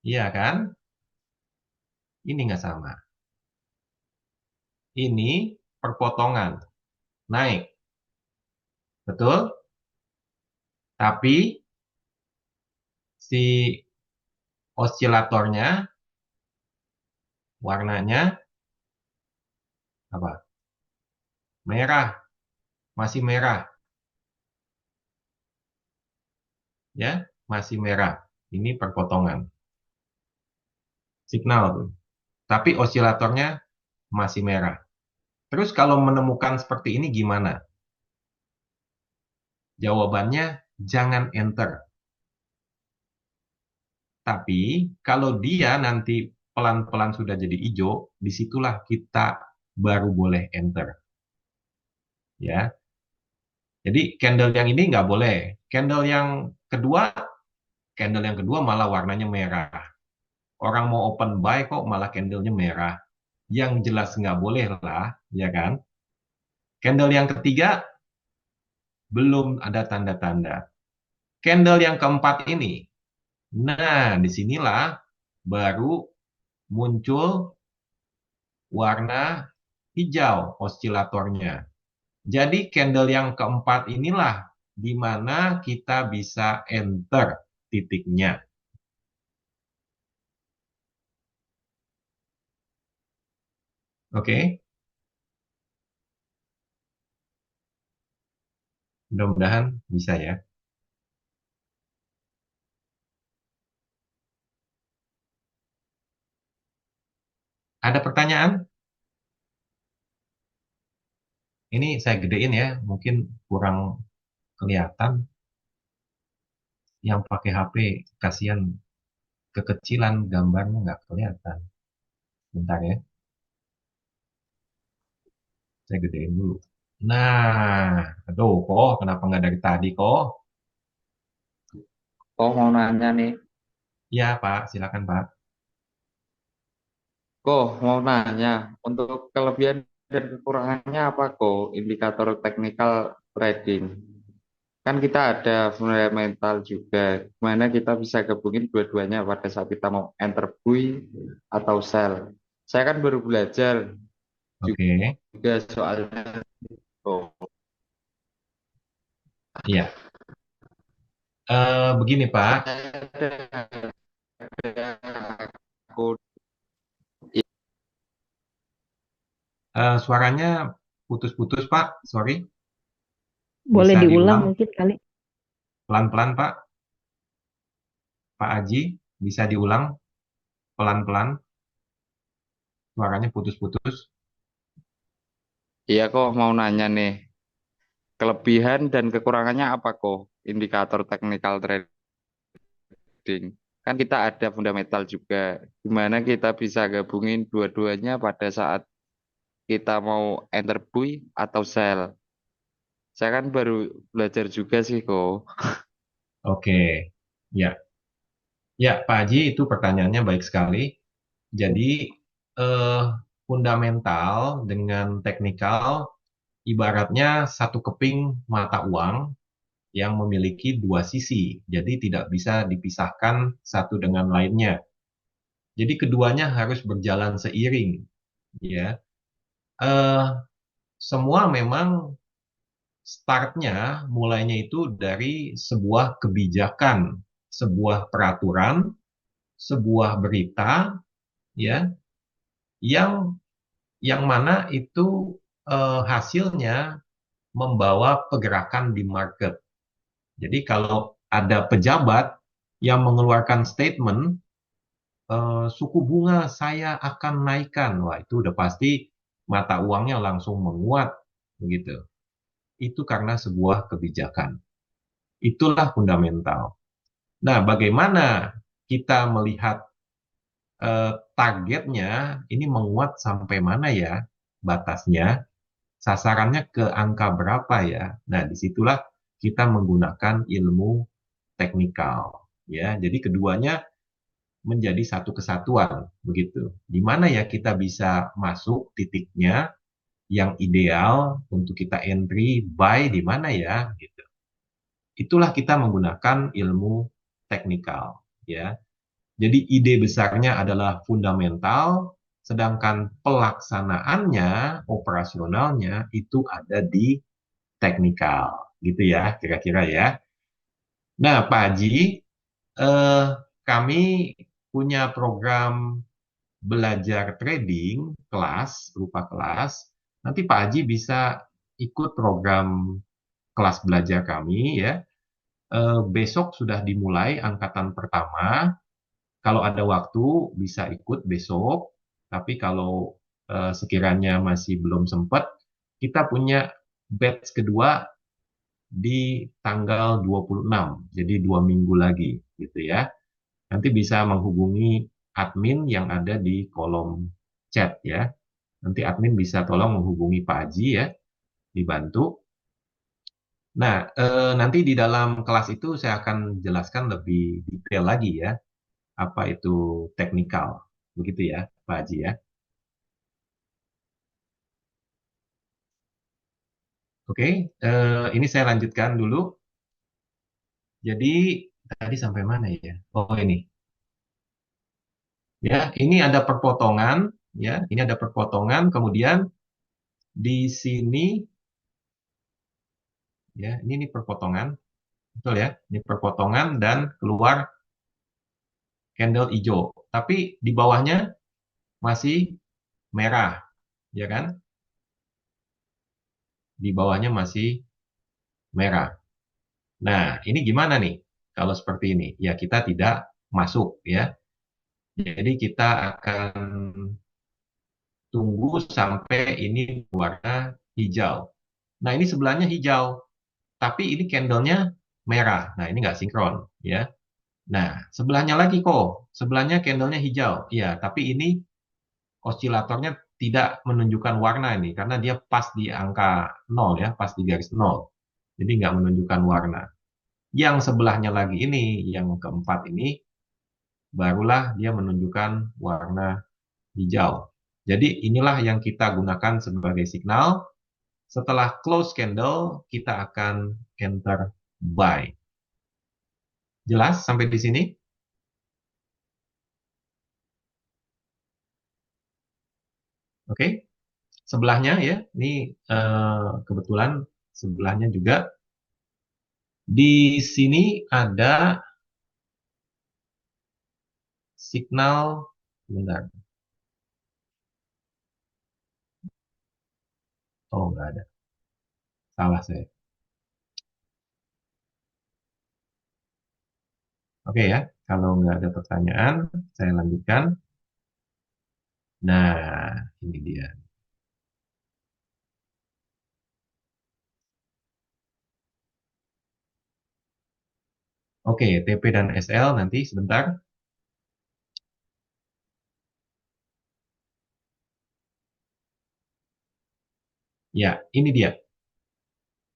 Iya kan? Ini nggak sama. Ini perpotongan, naik. Betul? Tapi si osilatornya, warnanya apa? Merah, masih merah. Ya, masih merah. Ini perpotongan. Signal tuh. Tapi osilatornya masih merah. Terus kalau menemukan seperti ini gimana? Jawabannya jangan enter. Tapi kalau dia nanti pelan-pelan sudah jadi hijau, disitulah kita baru boleh enter. Ya, jadi candle yang ini nggak boleh. Candle yang kedua malah warnanya merah. Orang mau open buy kok malah candlenya merah. Yang jelas nggak boleh lah, ya kan? Candle yang ketiga belum ada tanda-tanda. Candle yang keempat ini, nah disinilah baru muncul warna hijau osilatornya. Jadi candle yang keempat inilah di mana kita bisa enter titiknya. Oke, mudah-mudahan bisa ya. Ada pertanyaan? Ini saya gedein ya, mungkin kurang kelihatan. Yang pakai HP, kasihan kekecilan gambarnya nggak kelihatan. Bentar ya, saya gedein dulu. Nah, aduh, kok kenapa nggak dari tadi kok? Oh, mau nanya nih. Ya Pak, silakan Pak. Kok mau nanya, untuk kelebihan dan kekurangannya apa kok indikator teknikal trading? Kan kita ada fundamental juga, gimana kita bisa gabungin dua-duanya pada saat kita mau enter buy atau sell. Saya kan baru belajar Oke, juga soalnya. Oh, iya. Begini Pak, aku suaranya putus-putus Pak, sorry. Boleh Bisa diulang diulang mungkin kali. pelan-pelan Pak. Pak Aji, bisa diulang pelan-pelan. Suaranya putus-putus. iya kok mau nanya nih, kelebihan dan kekurangannya apa kok indikator teknikal trading? Kan kita ada fundamental juga. Gimana kita bisa gabungin dua-duanya pada saat kita mau enter buy atau sell? Saya kan baru belajar juga sih kok. Oke, ya. Ya, Pak Haji, itu pertanyaannya baik sekali. Jadi, eh, fundamental dengan teknikal ibaratnya satu keping mata uang yang memiliki dua sisi. Jadi, tidak bisa dipisahkan satu dengan lainnya. Jadi, keduanya harus berjalan seiring. Ya, eh, semua memang startnya, mulainya itu dari sebuah kebijakan, sebuah peraturan, sebuah berita, ya, yang mana itu hasilnya membawa pergerakan di market. Jadi kalau ada pejabat yang mengeluarkan statement suku bunga saya akan naikkan, wah itu udah pasti mata uangnya langsung menguat begitu. Itu karena sebuah kebijakan. Itulah fundamental. Nah, bagaimana kita melihat targetnya ini menguat sampai mana ya batasnya? Sasarannya ke angka berapa ya? Nah, disitulah kita menggunakan ilmu teknikal. Ya, jadi keduanya menjadi satu kesatuan, begitu. Di mana ya kita bisa masuk titiknya yang ideal untuk kita entry buy di mana ya? Gitu. Itulah kita menggunakan ilmu teknikal. Ya, jadi ide besarnya adalah fundamental, sedangkan pelaksanaannya, operasionalnya itu ada di teknikal. Gitu ya, kira-kira ya. Nah, Pak Haji, eh, kami punya program belajar trading, kelas, berupa kelas. Nanti Pak Haji bisa ikut program kelas belajar kami ya. Besok sudah dimulai angkatan pertama. Kalau ada waktu bisa ikut besok, tapi kalau sekiranya masih belum sempat, kita punya batch kedua di tanggal 26, jadi 2 minggu lagi, gitu ya. Nanti bisa menghubungi admin yang ada di kolom chat ya. Nanti admin bisa tolong menghubungi Pak Haji ya, dibantu. Nah, nanti di dalam kelas itu saya akan jelaskan lebih detail lagi ya, apa itu teknikal, begitu ya, Pak Haji ya. Oke, ini saya lanjutkan dulu. Jadi tadi sampai mana ya? Oh ini, ya, ini ada perpotongan, ya, ini ada perpotongan. Kemudian di sini Ya, ini perpotongan, betul ya? Ini perpotongan dan keluar candle hijau. Tapi di bawahnya masih merah, ya kan? Di bawahnya masih merah. Nah, ini gimana nih? Kalau seperti ini, ya kita tidak masuk ya. Jadi kita akan tunggu sampai ini warna hijau. Nah, ini sebelahnya hijau, tapi ini candlenya merah. Nah, ini nggak sinkron ya. Nah, sebelahnya lagi kok, sebelahnya candlenya hijau. Ya, tapi ini osilatornya tidak menunjukkan warna ini karena dia pas di angka 0 ya, pas di garis 0. Jadi nggak menunjukkan warna. Yang sebelahnya lagi ini, yang keempat ini, barulah dia menunjukkan warna hijau. Jadi inilah yang kita gunakan sebagai signal. Setelah close candle, kita akan enter buy. Jelas sampai di sini? Oke. Sebelahnya ya, ini kebetulan sebelahnya juga. Di sini ada signal, bentar. Oh, nggak ada. Salah saya. Oke ya, kalau nggak ada pertanyaan, saya lanjutkan. Nah, ini dia. Oke, TP dan SL nanti sebentar. Ya, ini dia.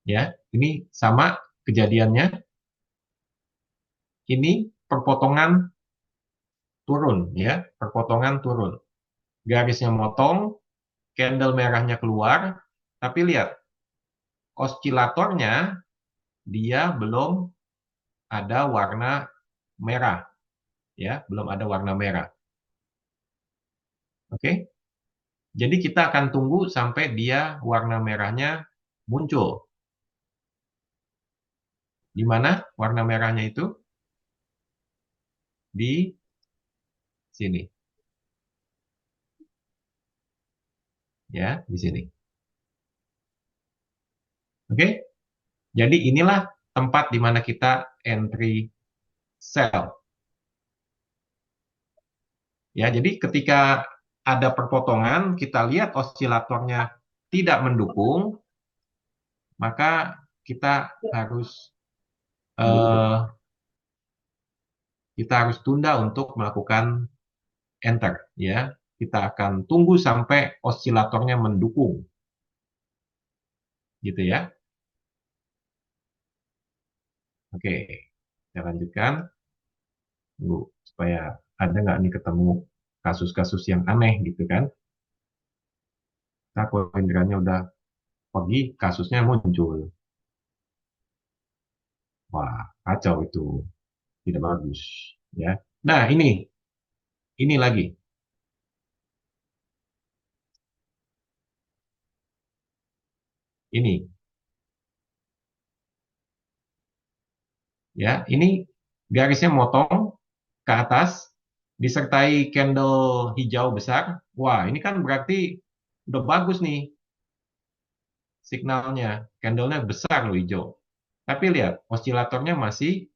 Ya, ini sama kejadiannya. Ini perpotongan turun ya, perpotongan turun. Garisnya motong, candle merahnya keluar, tapi lihat osilatornya dia belum ada warna merah ya, belum ada warna merah. Oke. Jadi kita akan tunggu sampai dia warna merahnya muncul. Di mana warna merahnya itu? Di sini. Ya, di sini. Oke. Jadi inilah tempat di mana kita entry sell. Ya, jadi ketika ada perpotongan, kita lihat osilatornya tidak mendukung, maka kita harus eh, tunda untuk melakukan enter, ya. Kita akan tunggu sampai osilatornya mendukung, gitu ya. Oke, kita lanjutkan. Tunggu supaya ada nggak nih ketemu kasus-kasus yang aneh gitu kan. Nah, kalau indera udah pergi, kasusnya muncul. Wah, kacau itu. Tidak bagus. Ya. Nah, ini lagi. Ini, ya. Ini garisnya motong ke atas, disertai candle hijau besar. Wah, ini kan berarti udah bagus nih signalnya. Candlenya besar loh hijau. Tapi lihat, osilatornya masih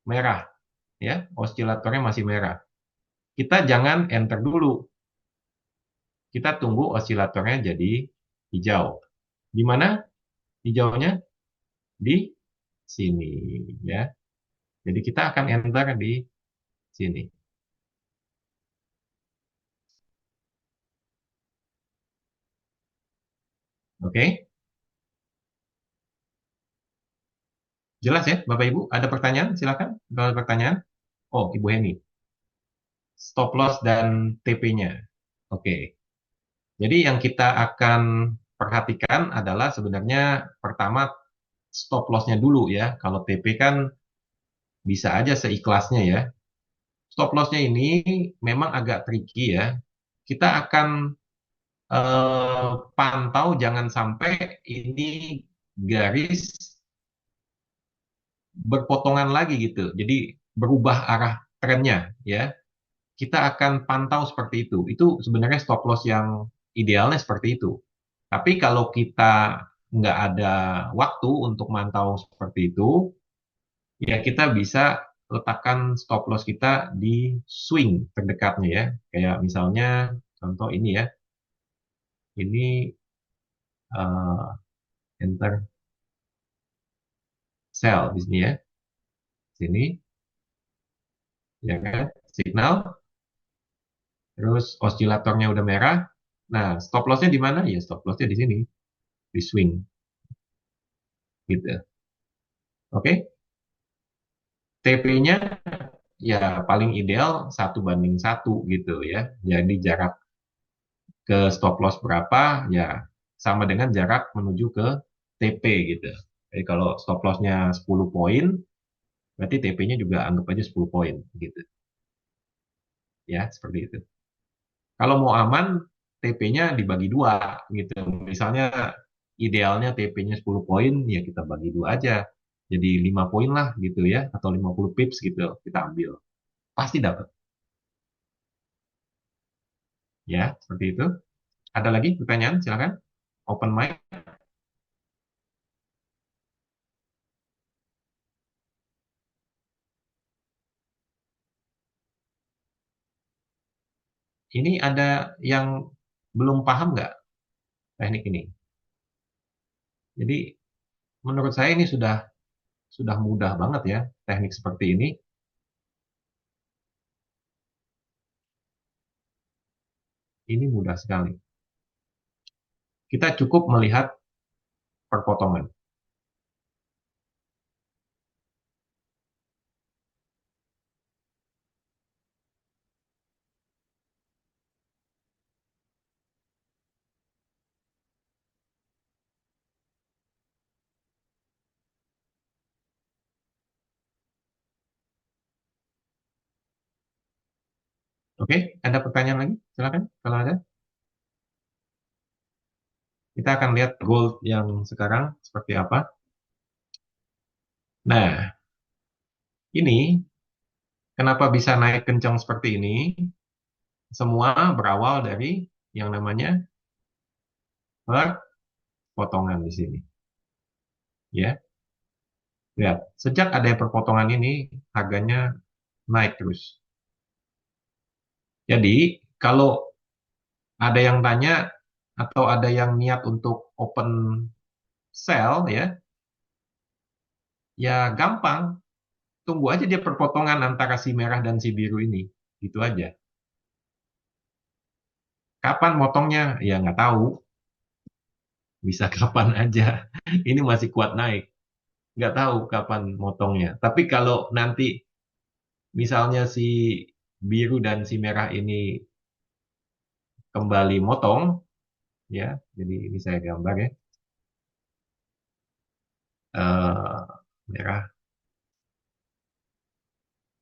merah. Ya, osilatornya masih merah. Kita jangan enter dulu. Kita tunggu osilatornya jadi hijau. Di mana hijaunya? Di sini, ya. Jadi kita akan enter di sini. Oke? Jelas ya, Bapak Ibu? Ada pertanyaan? Silakan. Kalau ada pertanyaan. Oh, Ibu Heni. Stop loss dan TP-nya. Oke. Jadi yang kita akan perhatikan adalah sebenarnya pertama stop loss-nya dulu ya. Kalau TP kan bisa aja seikhlasnya ya. Stop loss-nya ini memang agak tricky ya. Kita akan pantau jangan sampai ini garis berpotongan lagi gitu. Jadi berubah arah trennya ya. Kita akan pantau seperti itu. Itu sebenarnya stop loss yang idealnya seperti itu. Tapi kalau kita nggak ada waktu untuk mantau seperti itu, ya kita bisa letakkan stop loss kita di swing terdekatnya ya. Kayak misalnya contoh ini ya. Ini enter sell di sini ya. Sini ya kan. Signal, terus osilatornya udah merah. Nah, stop lossnya di mana? Ya stop lossnya di sini, di swing gitu. Oke. TP-nya ya paling ideal 1:1 gitu ya. Jadi jarak ke stop loss berapa ya sama dengan jarak menuju ke TP gitu. Jadi kalau stop loss-nya 10 poin, berarti TP-nya juga anggap aja 10 poin gitu. Ya, seperti itu. Kalau mau aman, TP-nya dibagi dua gitu. Misalnya idealnya TP-nya 10 poin, ya kita bagi dua aja. Jadi 5 poin lah gitu ya, atau 50 pips gitu kita ambil. Pasti dapat. Ya, seperti itu. Ada lagi pertanyaan? Silakan. Open mic. Ini ada yang belum paham nggak teknik ini? Jadi menurut saya ini sudah mudah banget ya teknik seperti ini. Ini mudah sekali. Kita cukup melihat perpotongan. Oke, ada pertanyaan lagi? Silakan kalau ada. Kita akan lihat gold yang sekarang seperti apa. Nah, ini kenapa bisa naik kencang seperti ini? Semua berawal dari yang namanya perpotongan di sini. Ya, lihat. Sejak ada perpotongan ini, harganya naik terus. Jadi, kalau ada yang tanya atau ada yang niat untuk open sell ya gampang. Tunggu aja dia perpotongan antara si merah dan si biru ini. Gitu aja. Kapan motongnya? Ya nggak tahu. Bisa kapan aja. Ini masih kuat naik. Nggak tahu kapan motongnya. Tapi kalau nanti misalnya si biru dan si merah ini kembali motong, ya. Jadi ini saya gambar ya. Merah,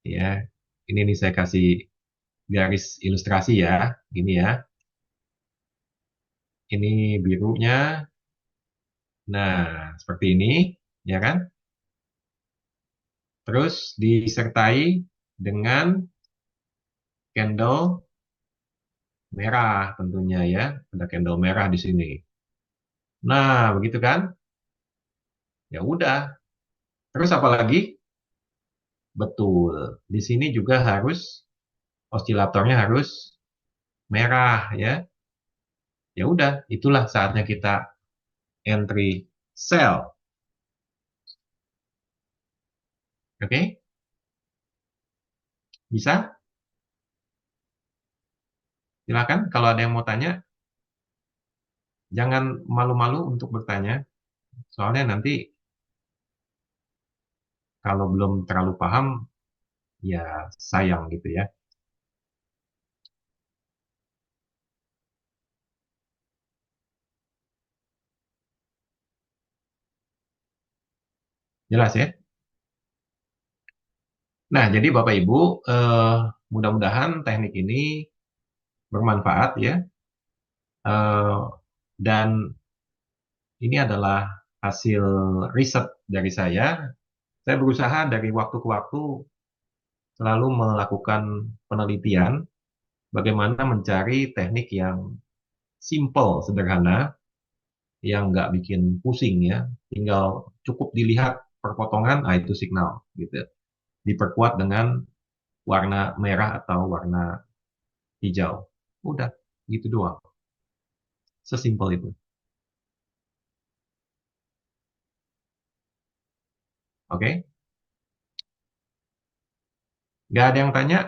ya. Ini nih saya kasih garis ilustrasi ya. Gini ya. Ini birunya. Nah, seperti ini, ya kan? Terus disertai dengan candle merah tentunya ya. Ada candle merah di sini. Nah, begitu kan? Ya udah. Terus apa lagi? Betul. Di sini juga harus osilatornya harus merah ya. Ya udah, itulah saatnya kita entry sell. Oke? Bisa? Silakan kalau ada yang mau tanya, jangan malu-malu untuk bertanya. Soalnya nanti kalau belum terlalu paham, ya sayang gitu ya. Jelas ya? Nah, jadi Bapak Ibu, mudah-mudahan teknik ini bermanfaat ya. Dan ini adalah hasil riset dari saya berusaha dari waktu ke waktu selalu melakukan penelitian bagaimana mencari teknik yang simple, sederhana, yang nggak bikin pusing ya. Tinggal cukup dilihat perpotongan, itu signal gitu. Diperkuat dengan warna merah atau warna hijau. Udah, gitu doang. Sesimpel itu. Oke? Nggak ada yang tanya?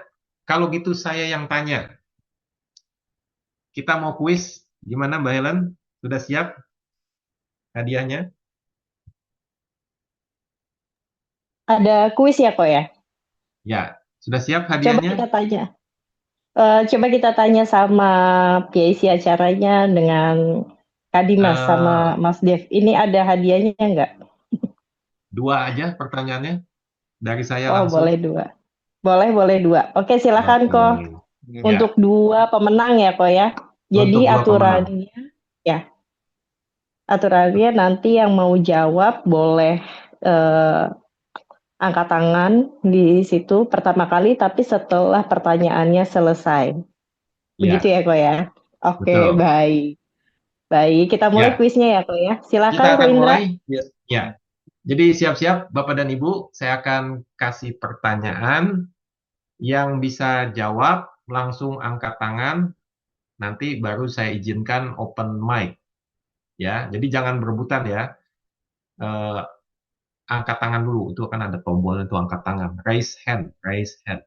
Kalau gitu saya yang tanya. Kita mau kuis. Gimana Mbak Helen? Sudah siap hadiahnya? Ada kuis ya kok ya? Ya, sudah siap Coba hadiahnya? kita tanya. Coba kita tanya sama PIC acaranya dengan Kak Dimas Eh, sama Mas Dev. Ini ada hadiahnya nggak? dua aja pertanyaannya dari saya Oh, langsung. boleh dua. Boleh dua. Oke, silakan Oke. kok. Ya, Untuk dua pemenang ya kok ya. untuk Jadi dua pemenang. aturannya nanti yang mau jawab boleh eh, angkat tangan di situ pertama kali, tapi setelah pertanyaannya selesai. Begitu Ya, ya kok ya? Oke, betul. baik. Baik, kita mulai Ya, kuisnya ya kok ya. kita Silakan kok akan Indra. mulai. Ya. Jadi siap-siap Bapak dan Ibu, saya akan kasih pertanyaan yang bisa jawab langsung angkat tangan, nanti baru saya izinkan open mic ya. Jadi jangan berebutan ya. Eh, angkat tangan dulu, itu akan ada tombol itu angkat tangan. Raise hand, raise hand.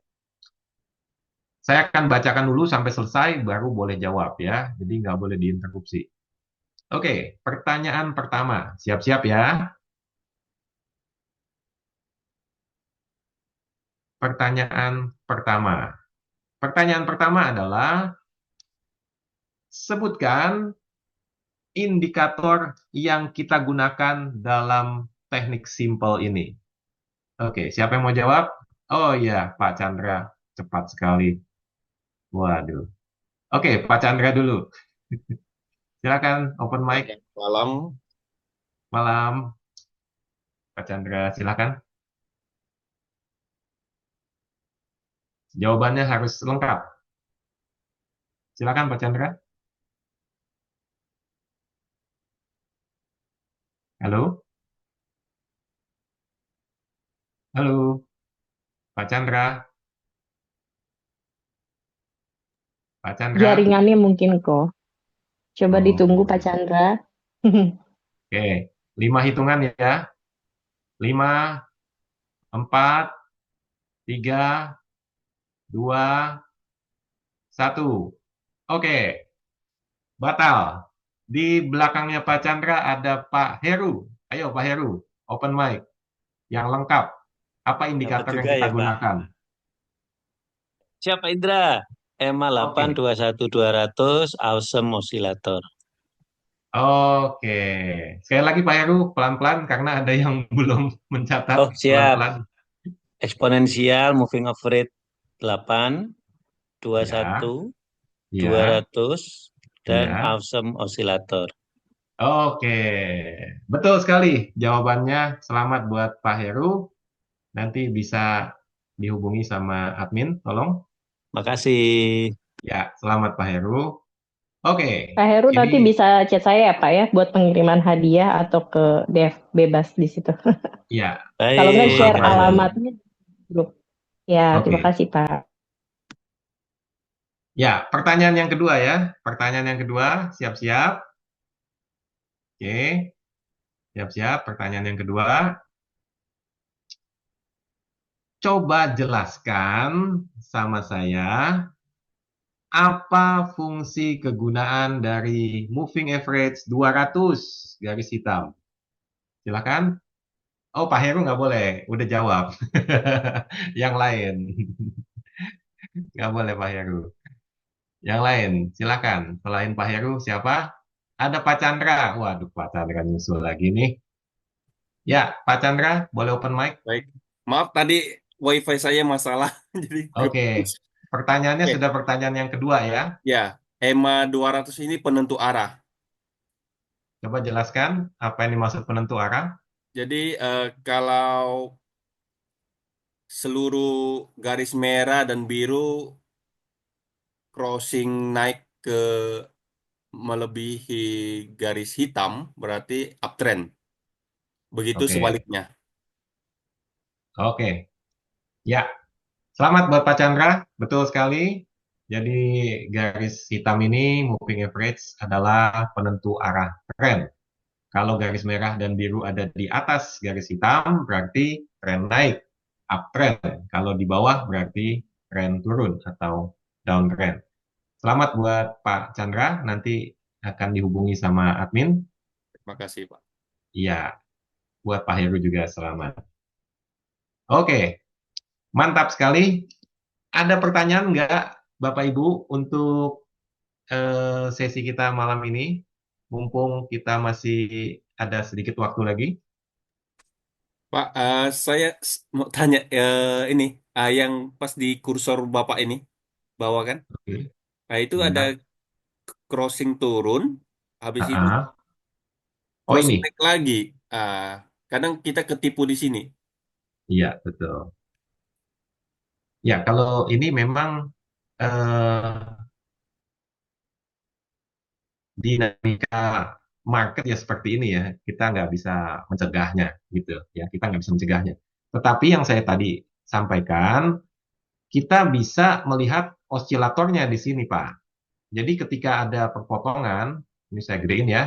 Saya akan bacakan dulu sampai selesai, baru boleh jawab ya. Jadi nggak boleh diinterupsi. Oke, pertanyaan pertama. Siap-siap ya. Pertanyaan pertama. Pertanyaan pertama adalah, sebutkan indikator yang kita gunakan dalam teknik simple ini. Oke, siapa yang mau jawab? Oh iya, Pak Chandra. Cepat sekali. Waduh. Oke, Pak Chandra dulu. Silakan, open mic. Oke, malam. Malam, Pak Chandra. Silakan. Jawabannya harus lengkap. Silakan, Pak Chandra. Halo? Halo, Pak Chandra. Pak Chandra. Jaringannya mungkin kok. Coba ditunggu Pak Oh, Chandra. oke. 5 hitungan ya. 5, 4, 3, 2, 1. Oke, batal. Di belakangnya Pak Chandra ada Pak Heru. Ayo Pak Heru, open mic. Yang lengkap. Apa Dapat indikator yang juga kita ya, Pak. gunakan? Siapa Indra? EMA Oke, 8 21200 Awesome Oscillator. oke. Sekali lagi Pak Heru, pelan-pelan karena ada yang belum mencatat Oh, siap. pelan-pelan. Eksponensial moving average 8 Ya, 21 ya, 200 dan ya. Awesome Oscillator. Oke, betul sekali jawabannya. Selamat buat Pak Heru. Nanti bisa dihubungi sama admin, tolong. Makasih. Ya, selamat Pak Heru. Oke, Pak Heru ini nanti bisa chat saya ya Pak ya buat pengiriman hadiah atau ke Dev bebas di situ. ya, Kalau nggak Baik, share Bapak Pak. dan alamatnya di grup. Ya, terima oke. kasih Pak. Ya, pertanyaan yang kedua ya. Pertanyaan yang kedua, siap-siap. Oke, siap-siap. Pertanyaan yang kedua, coba jelaskan sama saya apa fungsi kegunaan dari moving average 200 garis hitam. Silakan. Oh, Pak Heru nggak boleh, udah jawab. Yang lain, nggak boleh Pak Heru. Yang lain, silakan. Selain Pak Heru, siapa? Ada Pak Chandra. Waduh, Pak Chandra nyusul lagi nih. Ya, Pak Chandra, boleh open mic? Baik. Maaf tadi wifi saya masalah. Jadi Oke. Pertanyaannya Oke. sudah pertanyaan yang kedua ya. Ya, EMA 200 ini penentu arah. Coba jelaskan apa yang dimaksud penentu arah. Jadi kalau seluruh garis merah dan biru crossing naik ke melebihi garis hitam, berarti uptrend. Begitu Oke, sebaliknya. oke. Ya, selamat buat Pak Chandra. Betul sekali. Jadi garis hitam ini moving average adalah penentu arah tren. Kalau garis merah dan biru ada di atas garis hitam, berarti tren naik, uptrend. Kalau di bawah berarti tren turun atau downtrend. Selamat buat Pak Chandra, nanti akan dihubungi sama admin. Terima kasih, Pak. Iya, buat Pak Heru juga selamat. Oke, mantap sekali. Ada pertanyaan nggak, Bapak Ibu, untuk sesi kita malam ini? Mumpung kita masih ada sedikit waktu lagi. Pak, saya mau tanya ini, yang pas di kursor Bapak ini, bawah kan? Oke. Nah, itu ada Ya. crossing turun, habis itu Ah, ah. Oh crossing ini, naik lagi. Ah, kadang kita ketipu di sini. iya betul. Ya kalau ini memang eh, dinamika market ya seperti ini ya, kita nggak bisa mencegahnya gitu ya, kita nggak bisa mencegahnya. Tetapi yang saya tadi sampaikan, kita bisa melihat osilatornya di sini Pak. Jadi ketika ada perpotongan, ini saya gedein ya,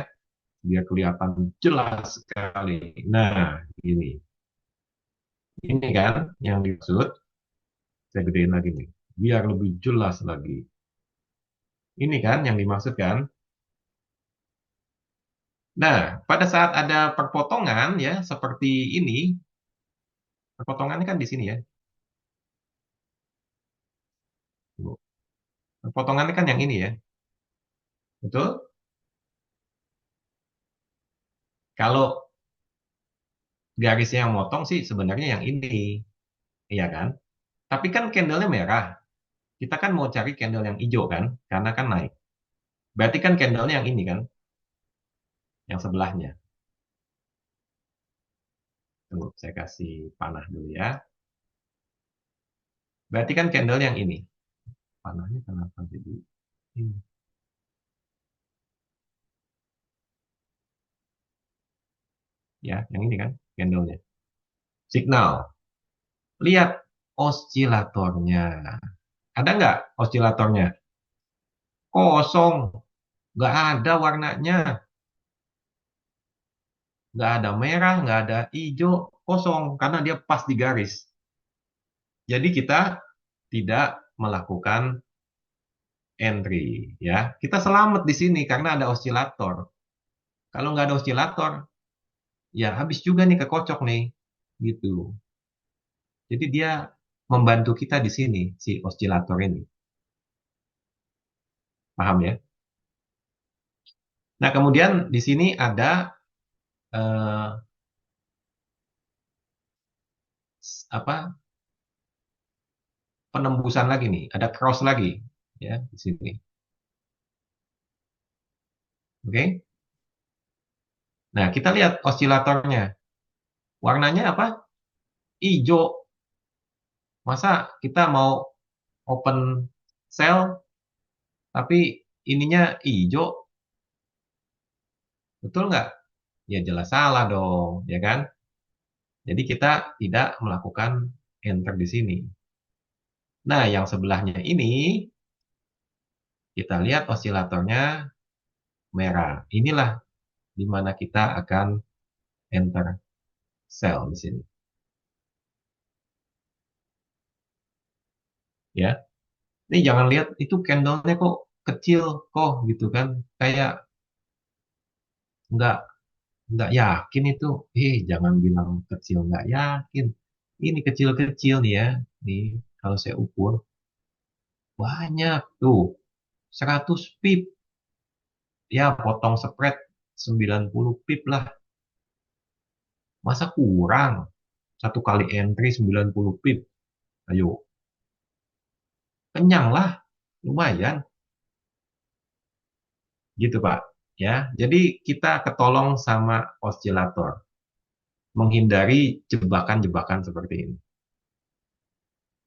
biar kelihatan jelas sekali. Nah, ini kan yang dimaksud, saya gedein lagi nih, biar lebih jelas lagi. Ini kan yang dimaksud kan. Nah, pada saat ada perpotongan ya seperti ini, perpotongannya kan di sini ya. Perpotongannya kan yang ini ya. Betul? Kalau garisnya yang motong sih sebenarnya yang ini, iya kan? Tapi kan candlenya merah. Kita kan mau cari candle yang hijau kan, karena kan naik. Berarti kan candlenya yang ini kan, yang sebelahnya. Tunggu, saya kasih panah dulu ya. Berarti kan candle yang ini. Panahnya kenapa jadi ini? Ya, yang ini kan candlenya. Signal. Lihat osilatornya. Ada nggak osilatornya? Kosong. Nggak ada warnanya. Nggak ada merah, nggak ada hijau. Kosong. Karena dia pas di garis. Jadi kita tidak melakukan entry. Ya, kita selamat di sini karena ada osilator. Kalau nggak ada osilator, ya habis juga nih kekocok nih. Gitu. Jadi dia membantu kita di sini, si osilator ini. Paham ya? Nah, kemudian di sini ada eh, apa penembusan lagi nih, ada cross lagi ya di sini. Oke. Nah, kita lihat osilatornya. Warnanya apa? Hijau. Masa kita mau open sell tapi ininya hijau? Betul nggak? Ya jelas salah dong, ya kan? Jadi kita tidak melakukan enter di sini. Nah, yang sebelahnya ini kita lihat osilatornya merah. Inilah di mana kita akan enter sell di sini. Ya, ini jangan lihat itu candlenya kok kecil kok gitu kan. Kayak nggak nggak yakin itu. Jangan bilang kecil nggak yakin. Ini kecil-kecil nih ya. Nih kalau saya ukur banyak tuh 100 pip. Ya potong spread 90 pip lah. Masa kurang? Satu kali entry 90 pip. Ayo, kenyang lah. Lumayan. Gitu Pak. ya. Jadi kita ketolong sama osilator, menghindari jebakan-jebakan seperti ini.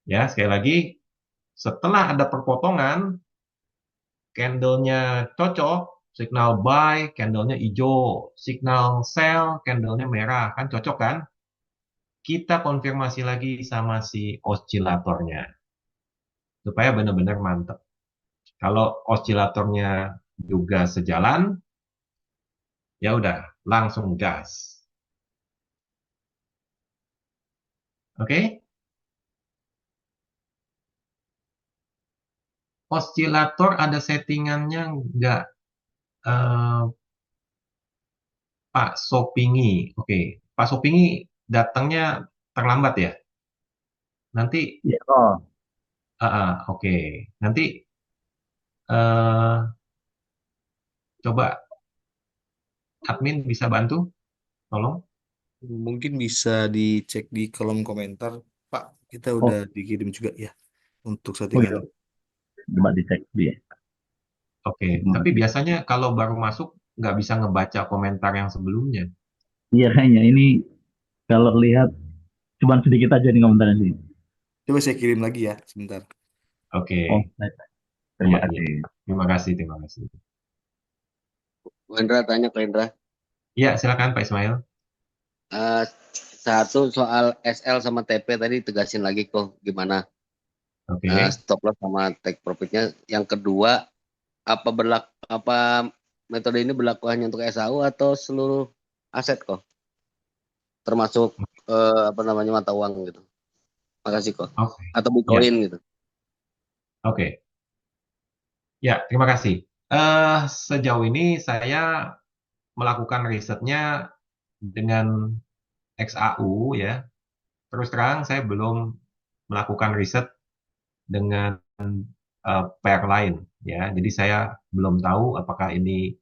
Ya, sekali lagi, setelah ada perpotongan, candlenya cocok, signal buy, candlenya hijau, signal sell, candlenya merah, kan cocok kan? Kita konfirmasi lagi sama si osilatornya, supaya benar-benar mantap. Kalau osilatornya juga sejalan, ya udah, langsung gas. Oke? Osilator ada settingannya nggak, eh, Pak Sopingi? Oke, Pak Sopingi datangnya terlambat ya? Nanti, Ya, oh, oke. Nanti eh, coba admin bisa bantu, tolong. Mungkin bisa dicek di kolom komentar, Pak. Kita oh, udah dikirim juga ya untuk oh gitu. settingannya. Coba dicek dia. Oke, Terima tapi kasih. biasanya kalau baru masuk nggak bisa ngebaca komentar yang sebelumnya. Iya, kayaknya ini kalau lihat cuma sedikit aja nih komentarnya sih. Coba saya kirim lagi ya, sebentar. Oke, Oh, baik. iya, Terima iya. kasih. Terima kasih, terima kasih. Wendra tanya ke Indra. Iya, silakan Pak Ismail. Eh, satu soal SL sama TP tadi tegasin lagi kok gimana Oke. stop loss sama take profitnya. Yang kedua, apa metode ini berlaku hanya untuk SAU atau seluruh aset kok, termasuk apa namanya mata uang gitu. Makasih kok. Oke. Atau Ya, Bitcoin gitu. oke. Ya, terima kasih. Sejauh ini saya melakukan risetnya dengan XAU ya. Terus terang saya belum melakukan riset dengan pair lain ya. Jadi saya belum tahu apakah ini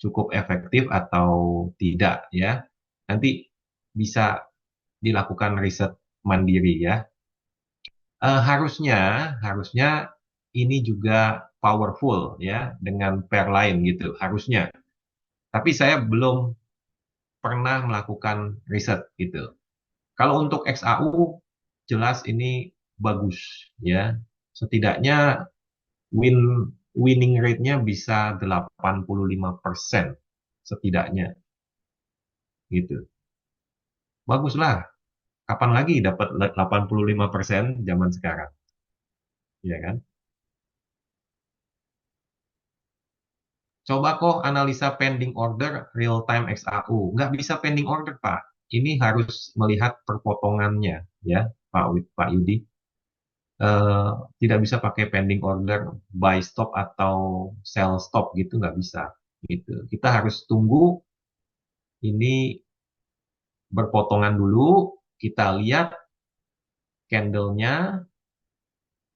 cukup efektif atau tidak ya. Nanti bisa dilakukan riset mandiri ya. Harusnya ini juga powerful ya dengan pair lain gitu harusnya. Tapi saya belum pernah melakukan riset gitu. Kalau untuk XAU jelas ini bagus ya. Setidaknya win winning rate-nya bisa 85% setidaknya gitu. Baguslah. Kapan lagi dapat 85% zaman sekarang? Ya kan? Coba kok analisa pending order real time XAU. Nggak bisa pending order, Pak. Ini harus melihat perpotongannya, ya, Pak Yudi. Eh, Tidak bisa pakai pending order buy stop atau sell stop gitu, nggak bisa. Gitu. Kita harus tunggu ini berpotongan dulu. Kita lihat candlenya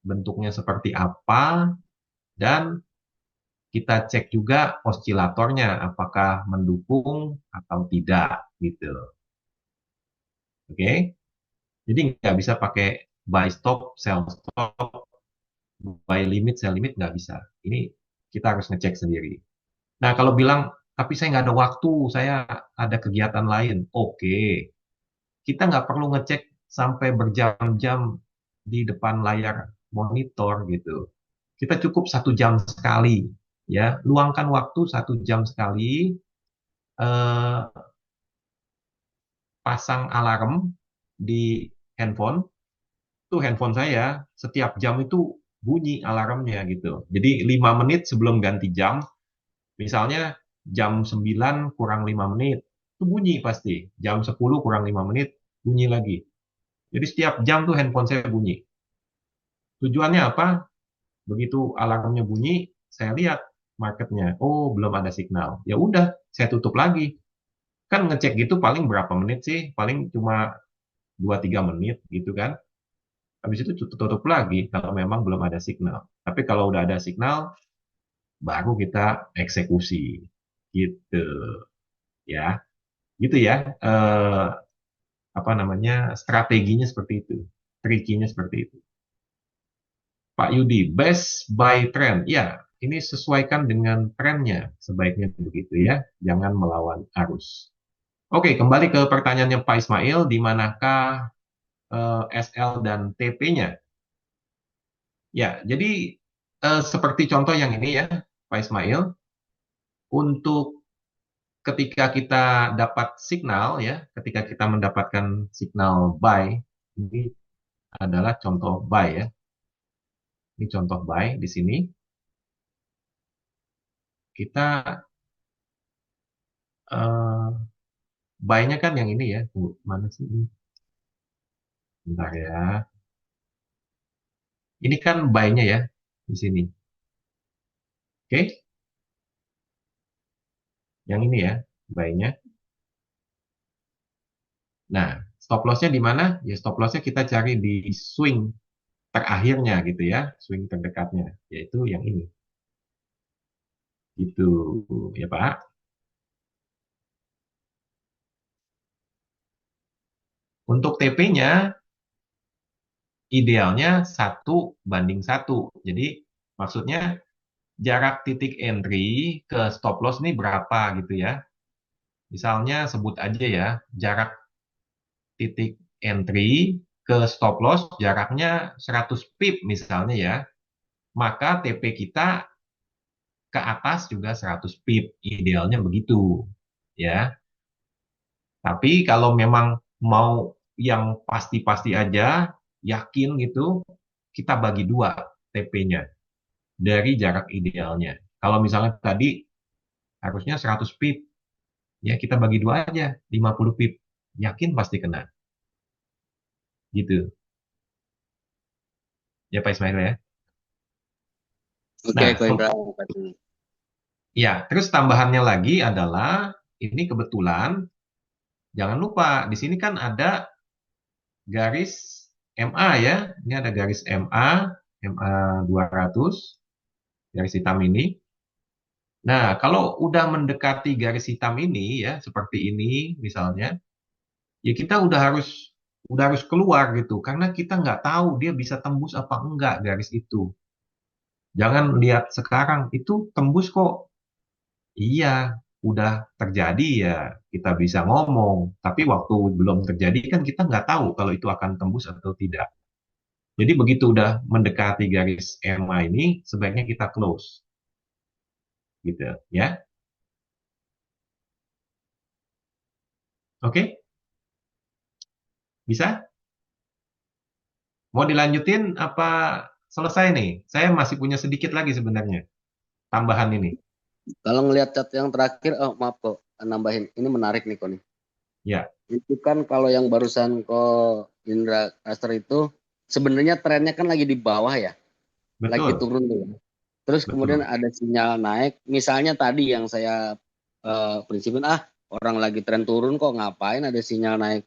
bentuknya seperti apa dan kita cek juga osilatornya apakah mendukung atau tidak gitu. Oke, jadi nggak bisa pakai buy stop, sell stop, buy limit, sell limit nggak bisa. Ini kita harus ngecek sendiri. Nah kalau bilang tapi saya nggak ada waktu, saya ada kegiatan lain. Oke, kita nggak perlu ngecek sampai berjam-jam di depan layar monitor gitu. Kita cukup 1 jam sekali, ya. Luangkan waktu 1 jam sekali, eh, pasang alarm di handphone. Tuh handphone saya setiap jam itu bunyi alarmnya gitu. Jadi 5 menit sebelum ganti jam, misalnya jam 9 kurang 5 menit, itu bunyi pasti. Jam 10 kurang 5 menit, bunyi lagi. Jadi setiap jam tuh handphone saya bunyi. Tujuannya apa? Begitu alarmnya bunyi, saya lihat marketnya. Oh, belum ada signal. Ya udah, saya tutup lagi. Kan ngecek gitu paling berapa menit sih? Paling cuma 2-3 menit gitu kan. Habis itu tutup lagi kalau memang belum ada signal. Tapi kalau udah ada signal, baru kita eksekusi. Gitu ya. Gitu ya. Apa namanya? Strateginya seperti itu. Trikinya seperti itu. Pak Yudi, best buy trend. Ya, ini sesuaikan dengan trennya, sebaiknya begitu ya, jangan melawan arus. Oke, kembali ke pertanyaannya Pak Ismail, di manakah SL dan TP-nya? Ya, jadi seperti contoh yang ini ya, Pak Ismail, untuk ketika kita dapat signal ya, ketika kita mendapatkan signal buy, ini adalah contoh buy ya. Ini contoh buy di sini. Kita buy-nya kan yang ini ya. Mana sih ini? Bentar ya. Ini kan buy-nya ya di sini. Oke? Yang ini ya, buy-nya. Nah, stop loss-nya di mana? Ya stop loss-nya kita cari di swing terakhirnya gitu ya, swing terdekatnya, yaitu yang ini. Gitu ya Pak. Untuk TP-nya idealnya 1:1. Jadi maksudnya jarak titik entry ke stop loss ini berapa gitu ya. Misalnya sebut aja ya, jarak titik entry ke stop loss jaraknya 100 pip misalnya ya. Maka TP kita ke atas juga 100 pip. Idealnya begitu ya. Tapi kalau memang mau yang pasti-pasti aja, yakin gitu, kita bagi dua TP-nya dari jarak idealnya. Kalau misalnya tadi harusnya 100 pip, ya kita bagi dua aja, 50 pip. Yakin pasti kena. Gitu. Ya Pak Ismail ya. Oke, Nah, Ko Indra. Terima kasih. ya, terus tambahannya lagi adalah, ini kebetulan, jangan lupa, di sini kan ada garis MA ya. Ini ada garis MA 200, garis hitam ini. Nah, kalau udah mendekati garis hitam ini ya, seperti ini misalnya, ya kita udah harus keluar gitu, karena kita nggak tahu dia bisa tembus apa enggak garis itu. Jangan lihat sekarang, itu tembus kok. Iya, udah terjadi ya kita bisa ngomong. Tapi waktu belum terjadi kan kita nggak tahu kalau itu akan tembus atau tidak. Jadi begitu udah mendekati garis MA ini, sebaiknya kita close. Gitu ya. Oke, bisa? Mau dilanjutin apa selesai nih? Saya masih punya sedikit lagi sebenarnya. Tambahan ini. Kalau ngelihat chat yang terakhir, oh maaf kok, nambahin. Ini menarik nih, Ko nih. Ya, Itu kan kalau yang barusan Ko Indra Caster itu sebenarnya trennya kan lagi di bawah ya, lagi betul. turun tuh. Terus kemudian Betul. ada sinyal naik, misalnya tadi yang saya prinsipin, orang lagi tren turun kok ngapain ada sinyal naik,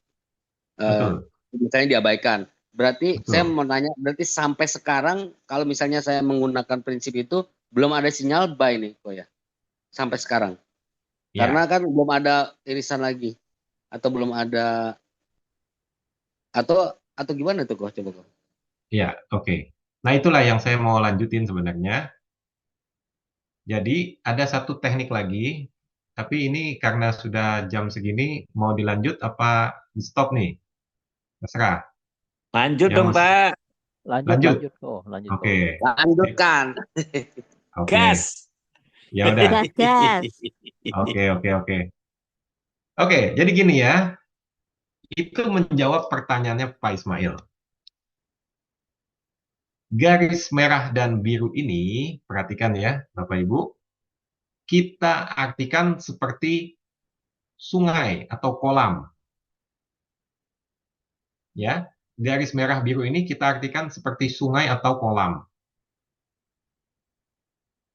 Betul. misalnya diabaikan. Berarti saya Betul. mau nanya, berarti sampai sekarang kalau misalnya saya menggunakan prinsip itu belum ada sinyal buy nih, kok ya, sampai sekarang. Karena Ya, kan belum ada irisan lagi, atau belum ada, atau gimana tuh kok, coba kok. ya, oke. Nah, itulah yang saya mau lanjutin sebenarnya. Jadi, ada satu teknik lagi, tapi ini karena sudah jam segini, mau dilanjut apa di stop nih? Terserah. Lanjut Yang dong, masih Pak. Lanjut, lanjut. lanjut kok, lanjut kok. Oke. Lanjutkan. Oke. Gas. Ya udah. Gas, gas. Oke, oke, oke. Oke, jadi gini ya. Itu menjawab pertanyaannya Pak Ismail. Garis merah dan biru ini, perhatikan ya, Bapak Ibu, kita artikan seperti sungai atau kolam. Ya, garis merah biru ini kita artikan seperti sungai atau kolam.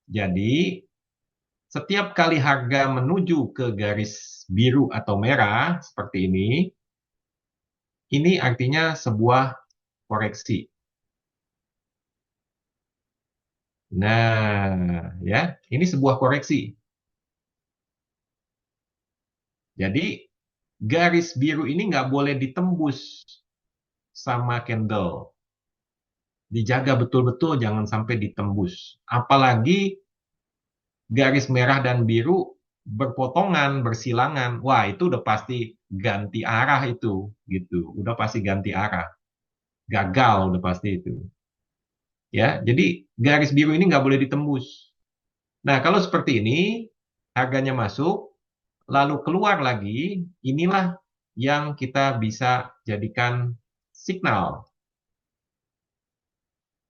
Jadi, setiap kali harga menuju ke garis biru atau merah seperti ini artinya sebuah koreksi. Nah, ya, ini sebuah koreksi. Jadi, garis biru ini nggak boleh ditembus sama candle. Dijaga betul-betul jangan sampai ditembus. Apalagi garis merah dan biru berpotongan, bersilangan, wah itu udah pasti ganti arah itu, gitu. Udah pasti ganti arah. Gagal udah pasti itu. Ya, jadi garis biru ini nggak boleh ditembus. Nah, kalau seperti ini, harganya masuk, lalu keluar lagi, inilah yang kita bisa jadikan signal.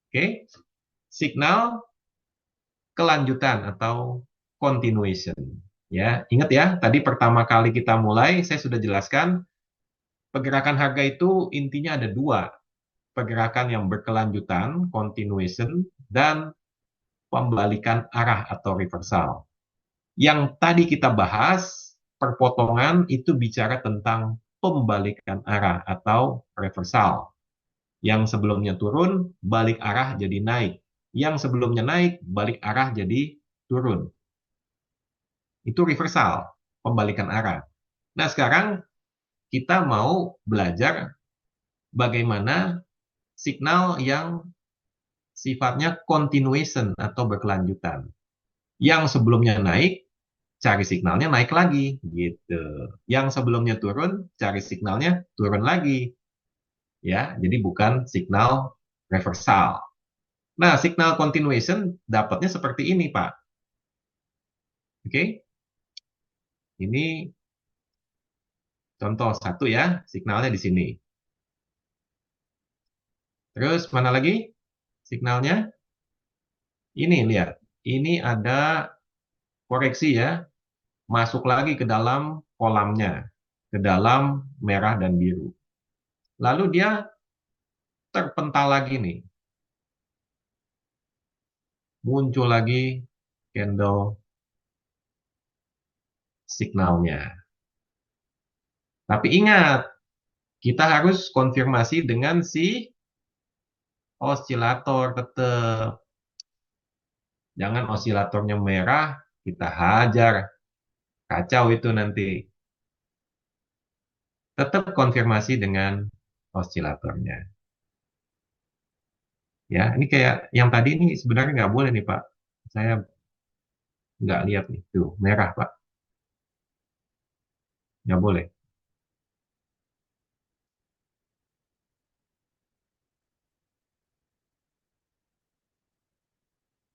Oke, signal kelanjutan atau continuation. Ya, ingat ya, tadi pertama kali kita mulai, saya sudah jelaskan, pergerakan harga itu intinya ada dua. Pergerakan yang berkelanjutan, continuation, dan pembalikan arah atau reversal. Yang tadi kita bahas, perpotongan itu bicara tentang pembalikan arah atau reversal. Yang sebelumnya turun, balik arah jadi naik. Yang sebelumnya naik, balik arah jadi turun. Itu reversal, pembalikan arah. Nah, sekarang kita mau belajar bagaimana signal yang sifatnya continuation atau berkelanjutan. Yang sebelumnya naik, cari signalnya naik lagi, gitu. Yang sebelumnya turun, cari signalnya turun lagi. Ya, jadi bukan signal reversal. Nah, signal continuation dapatnya seperti ini, Pak. Oke? Ini contoh satu ya, signalnya di sini. Terus mana lagi signalnya? Ini lihat, ini ada koreksi ya, masuk lagi ke dalam kolamnya, ke dalam merah dan biru. Lalu dia terpental lagi nih, muncul lagi candle signalnya. Tapi ingat, kita harus konfirmasi dengan si osilator tetap. Jangan osilatornya merah, kita hajar. Kacau itu nanti. Tetap konfirmasi dengan osilatornya. Ya, ini kayak yang tadi ini sebenarnya nggak boleh nih Pak. Saya nggak lihat nih, tuh merah Pak. Nggak boleh.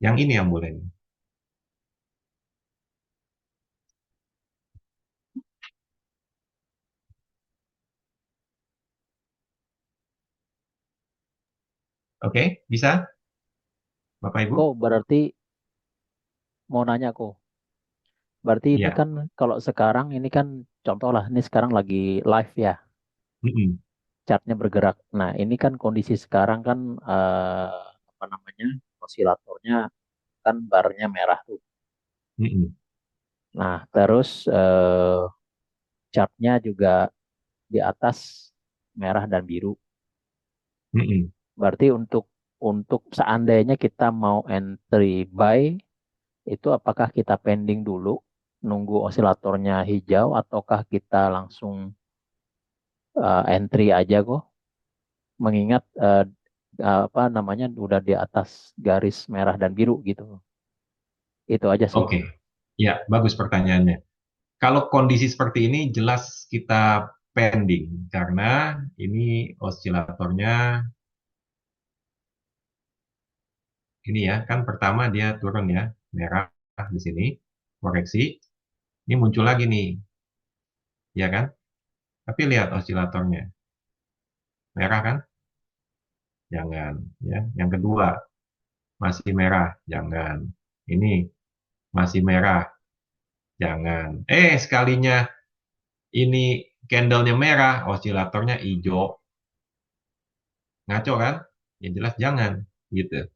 Yang ini yang boleh nih. Oke, bisa Bapak Ibu? Kok berarti mau nanya kok. Berarti ini Iya. kan kalau sekarang ini kan contoh lah ini sekarang lagi live ya, Mm-mm. chartnya bergerak. Nah ini kan kondisi sekarang kan apa namanya osilatornya kan barnya merah tuh. Mm-mm. Nah terus chartnya juga di atas merah dan biru. Mm-mm. Berarti untuk seandainya kita mau entry buy itu apakah kita pending dulu nunggu osilatornya hijau ataukah kita langsung entry aja kok? Mengingat apa namanya udah di atas garis merah dan biru gitu. Itu aja sih. Oke, ya bagus pertanyaannya. Kalau kondisi seperti ini jelas kita pending karena ini osilatornya ini ya kan pertama dia turun ya merah di sini koreksi ini muncul lagi nih ya kan tapi lihat osilatornya merah kan jangan ya yang kedua masih merah jangan ini masih merah jangan sekalinya ini candlenya merah osilatornya hijau ngaco kan ya jelas jangan gitu.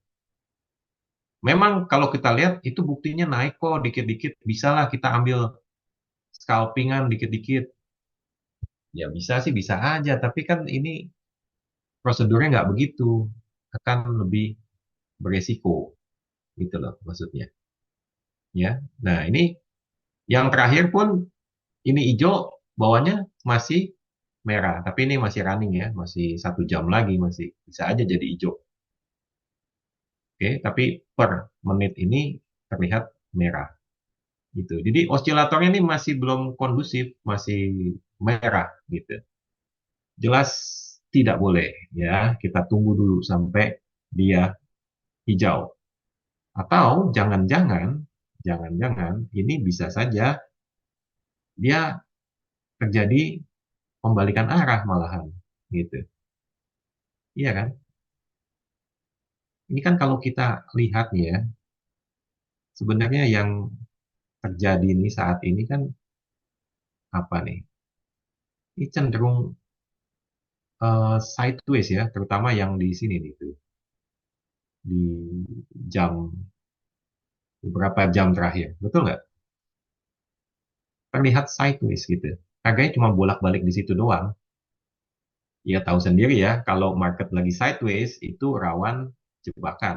Memang kalau kita lihat itu buktinya naik kok dikit-dikit. Bisalah kita ambil scalpingan dikit-dikit. Ya bisa sih bisa aja, tapi kan ini prosedurnya nggak begitu. Akan lebih beresiko gitu loh maksudnya. Ya. Nah ini yang terakhir pun ini hijau bawahnya masih merah, tapi ini masih running ya, masih 1 jam lagi masih bisa aja jadi hijau. Oke, tapi per menit ini terlihat merah. gitu. Jadi osilatornya ini masih belum kondusif, masih merah gitu. Jelas tidak boleh ya. Kita tunggu dulu sampai dia hijau. Atau jangan-jangan ini bisa saja dia terjadi pembalikan arah malahan gitu. Iya kan? Ini kan kalau kita lihat nih ya, sebenarnya yang terjadi nih saat ini kan apa nih? Ini cenderung sideways ya, terutama yang di sini nih tuh, di jam beberapa jam terakhir, betul nggak? Terlihat sideways gitu. Harganya cuma bolak-balik di situ doang. Ya tahu sendiri ya, kalau market lagi sideways itu rawan jebakan.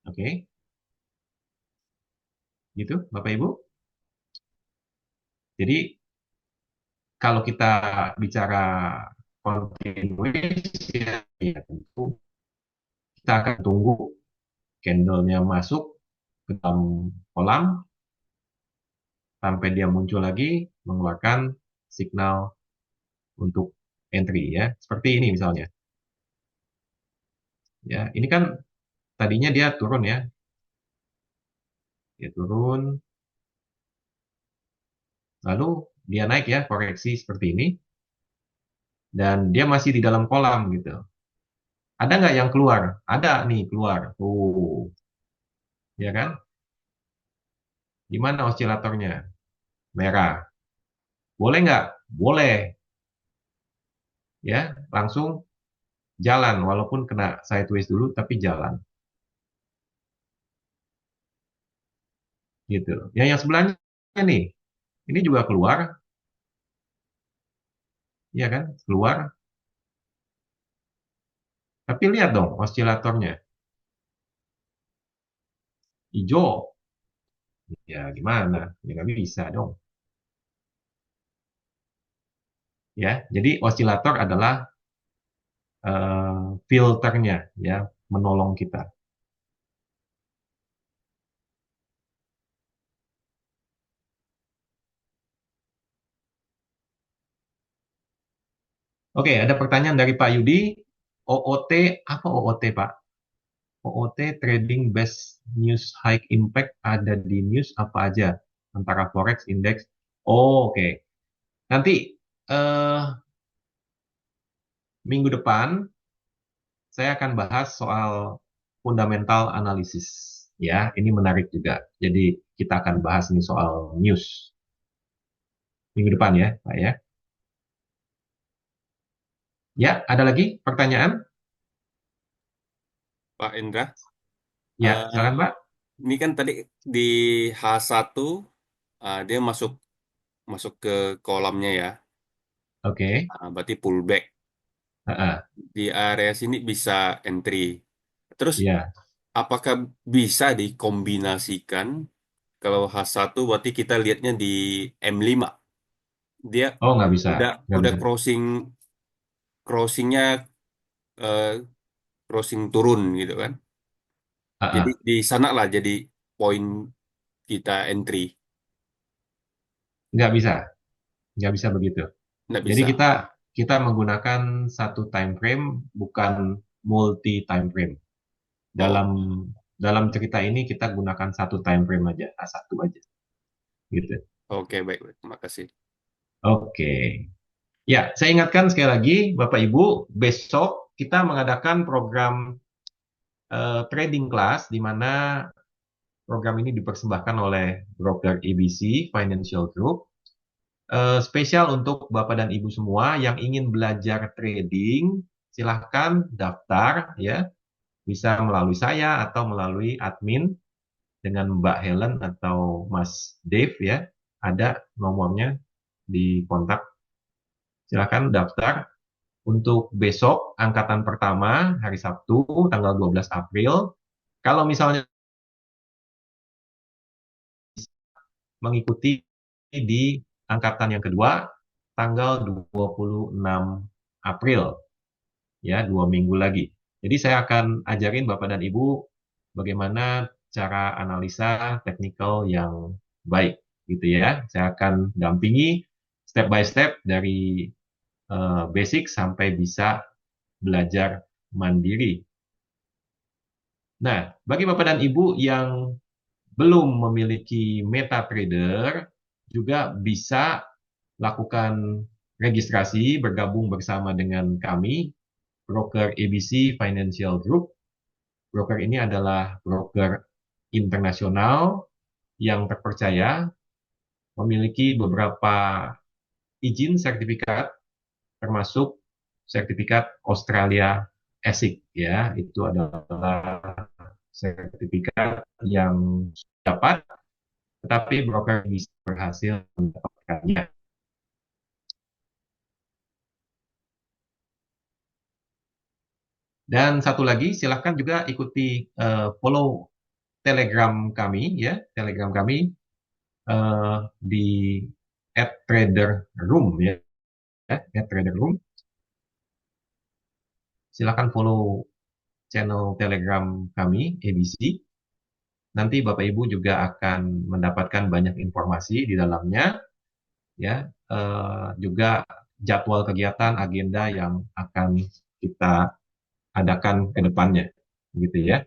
Oke, gitu Bapak Ibu. Jadi kalau kita bicara continuous ya tentu kita akan tunggu candle-nya masuk ke dalam kolam sampai dia muncul lagi mengeluarkan signal untuk entry ya. Seperti ini misalnya. Ya, ini kan tadinya dia turun ya. Dia turun lalu dia naik ya, koreksi seperti ini dan dia masih di dalam kolam gitu. Ada nggak yang keluar? Ada nih keluar. Tuh, ya kan? Di mana osilatornya? Merah. Boleh nggak? Boleh. Ya, langsung jalan walaupun kena sideways dulu tapi jalan. Gitu. Yang sebelahnya nih, ini juga keluar, ya kan? Keluar. Tapi lihat dong osilatornya. Hijau. Ya gimana? Ya nggak bisa dong. Ya, jadi osilator adalah filternya ya, menolong kita. Oke, ada pertanyaan dari Pak Yudi. OOT, apa OOT Pak? OOT Trading Best News High Impact ada di news apa aja? Antara Forex, Index. Oh, oke. Nanti eh, minggu depan saya akan bahas soal fundamental analisis. Ya, ini menarik juga. Jadi kita akan bahas ini soal news minggu depan ya, Pak ya. Ya, ada lagi pertanyaan? Pak Indra. Ya, Eh, silakan Pak. ini kan tadi di H1 dia masuk masuk ke kolamnya ya. Oke. Berarti pullback. Ha-ha. Di area sini bisa entry. Terus Ya. apakah bisa dikombinasikan kalau H1 berarti kita lihatnya di M5. Dia Oh, nggak bisa. udah Nggak udah bisa. crossingnya eh, crossing turun gitu kan. Jadi Ha-ha. di sana lah jadi poin kita entry. Nggak bisa. Nggak bisa begitu. Nggak Jadi bisa. kita kita menggunakan satu time frame, bukan multi time frame. Oh, Dalam dalam cerita ini kita gunakan satu time frame aja, A1 aja. Gitu. oke, baik, baik. Terima kasih. Oke. Ya, saya ingatkan sekali lagi, Bapak Ibu, besok kita mengadakan program trading class di mana program ini dipersembahkan oleh broker EBC Financial Group. Spesial untuk Bapak dan Ibu semua yang ingin belajar trading, silahkan daftar ya, bisa melalui saya atau melalui admin dengan Mbak Helen atau Mas Dave ya, ada nomornya di kontak. Silahkan daftar untuk besok angkatan pertama hari Sabtu tanggal 12 April. Kalau misalnya mengikuti di angkatan yang kedua tanggal 26 April ya 2 minggu lagi. Jadi saya akan ajarin Bapak dan Ibu bagaimana cara analisa teknikal yang baik gitu ya. Saya akan dampingi step by step dari basic sampai bisa belajar mandiri. Nah, bagi Bapak dan Ibu yang belum memiliki MetaTrader, juga bisa lakukan registrasi bergabung bersama dengan kami, broker ABC Financial Group. Broker ini adalah broker internasional yang terpercaya, memiliki beberapa izin sertifikat, termasuk sertifikat Australia ASIC ya, itu adalah sertifikat yang dapat, tetapi broker bisa berhasil mendapatkannya. Dan satu lagi, silahkan juga ikuti follow Telegram kami ya, Telegram kami di @traderroom ya, @traderroom. Silahkan follow channel Telegram kami ABC. Nanti Bapak Ibu juga akan mendapatkan banyak informasi di dalamnya ya, juga jadwal kegiatan, agenda yang akan kita adakan ke depannya gitu ya.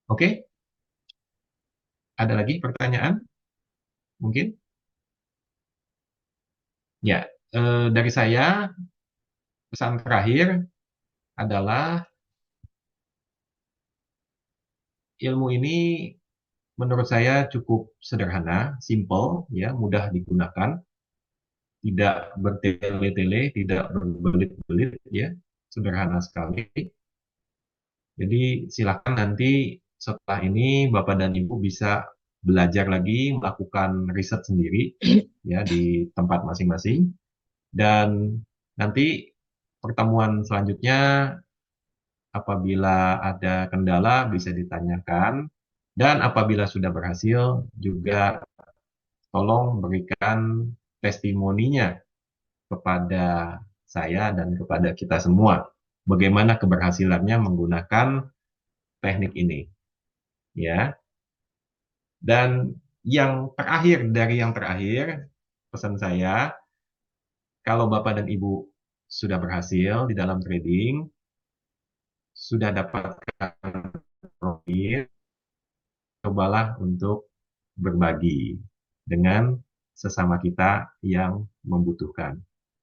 Oke, ada lagi pertanyaan mungkin? Ya, dari saya pesan terakhir adalah ilmu ini menurut saya cukup sederhana, simple ya, mudah digunakan, tidak bertele-tele, tidak berbelit-belit ya, sederhana sekali. Jadi silakan nanti setelah ini Bapak dan Ibu bisa belajar lagi, melakukan riset sendiri ya di tempat masing-masing. Dan nanti pertemuan selanjutnya apabila ada kendala bisa ditanyakan, dan apabila sudah berhasil juga tolong berikan testimoninya kepada saya dan kepada kita semua. Bagaimana keberhasilannya menggunakan teknik ini, ya. Dan yang terakhir dari yang terakhir, pesan saya, kalau Bapak dan Ibu sudah berhasil di dalam trading, sudah dapatkan profit, cobalah untuk berbagi dengan sesama kita yang membutuhkan.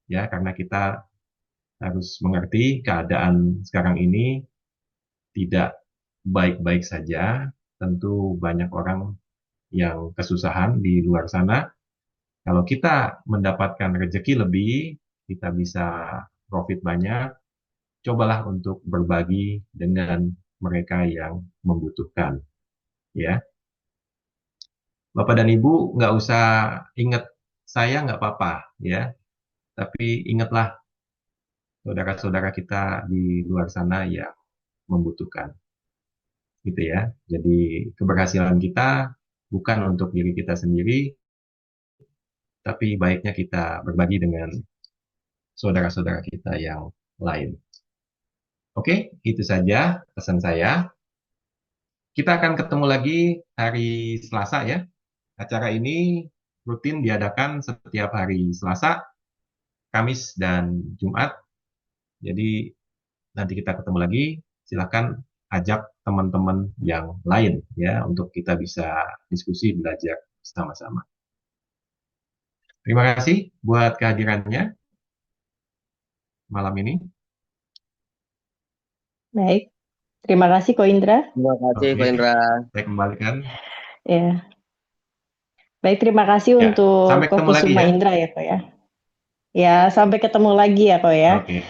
Ya, karena kita harus mengerti keadaan sekarang ini tidak baik-baik saja. Tentu banyak orang yang kesusahan di luar sana. Kalau kita mendapatkan rezeki lebih, kita bisa profit banyak, cobalah untuk berbagi dengan mereka yang membutuhkan. Ya, Bapak dan Ibu nggak usah ingat saya nggak apa-apa, ya. Tapi ingatlah saudara-saudara kita di luar sana yang membutuhkan, gitu ya. Jadi keberhasilan kita bukan untuk diri kita sendiri, tapi baiknya kita berbagi dengan saudara-saudara kita yang lain. Oke, itu saja pesan saya. Kita akan ketemu lagi hari Selasa ya. Acara ini rutin diadakan setiap hari Selasa, Kamis, dan Jumat. Jadi nanti kita ketemu lagi. Silakan ajak teman-teman yang lain ya untuk kita bisa diskusi belajar sama-sama. Terima kasih buat kehadirannya malam ini. Baik, terima kasih Ko Indra. Terima kasih Oke, Ko Indra. saya kembalikan. Ya, baik, terima kasih Ya, untuk sampai Ko ketemu lagi Kusuma ya. Indra ya Ko ya. Ya, sampai ketemu lagi ya Ko ya. Oke,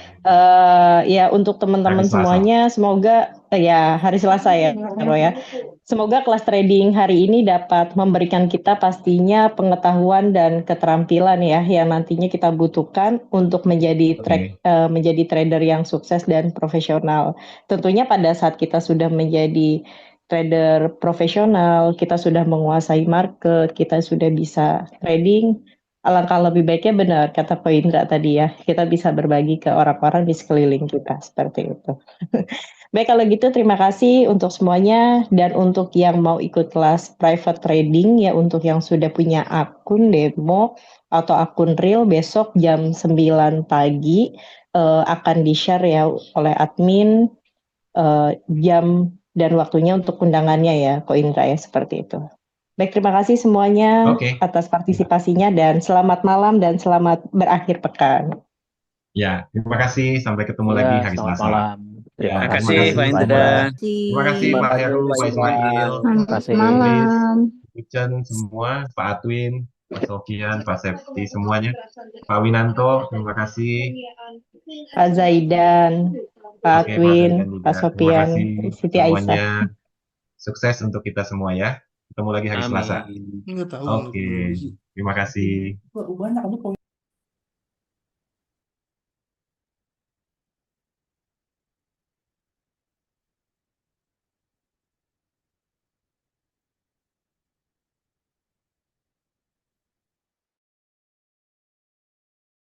Ya untuk hari teman-teman Selasa. semuanya, semoga ya hari Selasa ya Ko ya. Semoga kelas trading hari ini dapat memberikan kita pastinya pengetahuan dan keterampilan ya yang nantinya kita butuhkan untuk menjadi Oke, menjadi trader yang sukses dan profesional. Tentunya pada saat kita sudah menjadi trader profesional, kita sudah menguasai market, kita sudah bisa trading, alangkah lebih baiknya benar kata Ko Indra tadi ya, kita bisa berbagi ke orang-orang di sekeliling kita seperti itu. Baik kalau gitu terima kasih untuk semuanya dan untuk yang mau ikut kelas private trading ya untuk yang sudah punya akun demo atau akun real besok jam 9 pagi akan di-share ya oleh admin jam dan waktunya untuk undangannya ya Ko Indra ya seperti itu. Baik, terima kasih semuanya Oke. atas partisipasinya dan selamat malam dan selamat berakhir pekan. Ya, terima kasih. Sampai ketemu lagi Ya, hari selamat Selasa. malam. Terima Ya, Terima terima kasih kasih Pak kasih Indra. semua. kasih. Terima kasih Selamat Pak pagi, Heru, Pak Pak Indra. Ismail, Terima Selamat kasih. Lilis, malam. Ucen, semua, Pak Atwin, Pak Sofian, Pak Septi, semuanya. Pak Winanto, terima kasih. Pak Zaidan, Pak Oke, Pak Atwin, Zaidan Pak juga. Terima Sofian, kasih Siti Aisyah. semuanya. Sukses untuk kita semua ya. Ketemu lagi hari Selasa. Amin. Nggak tahu Oke, terima kasih.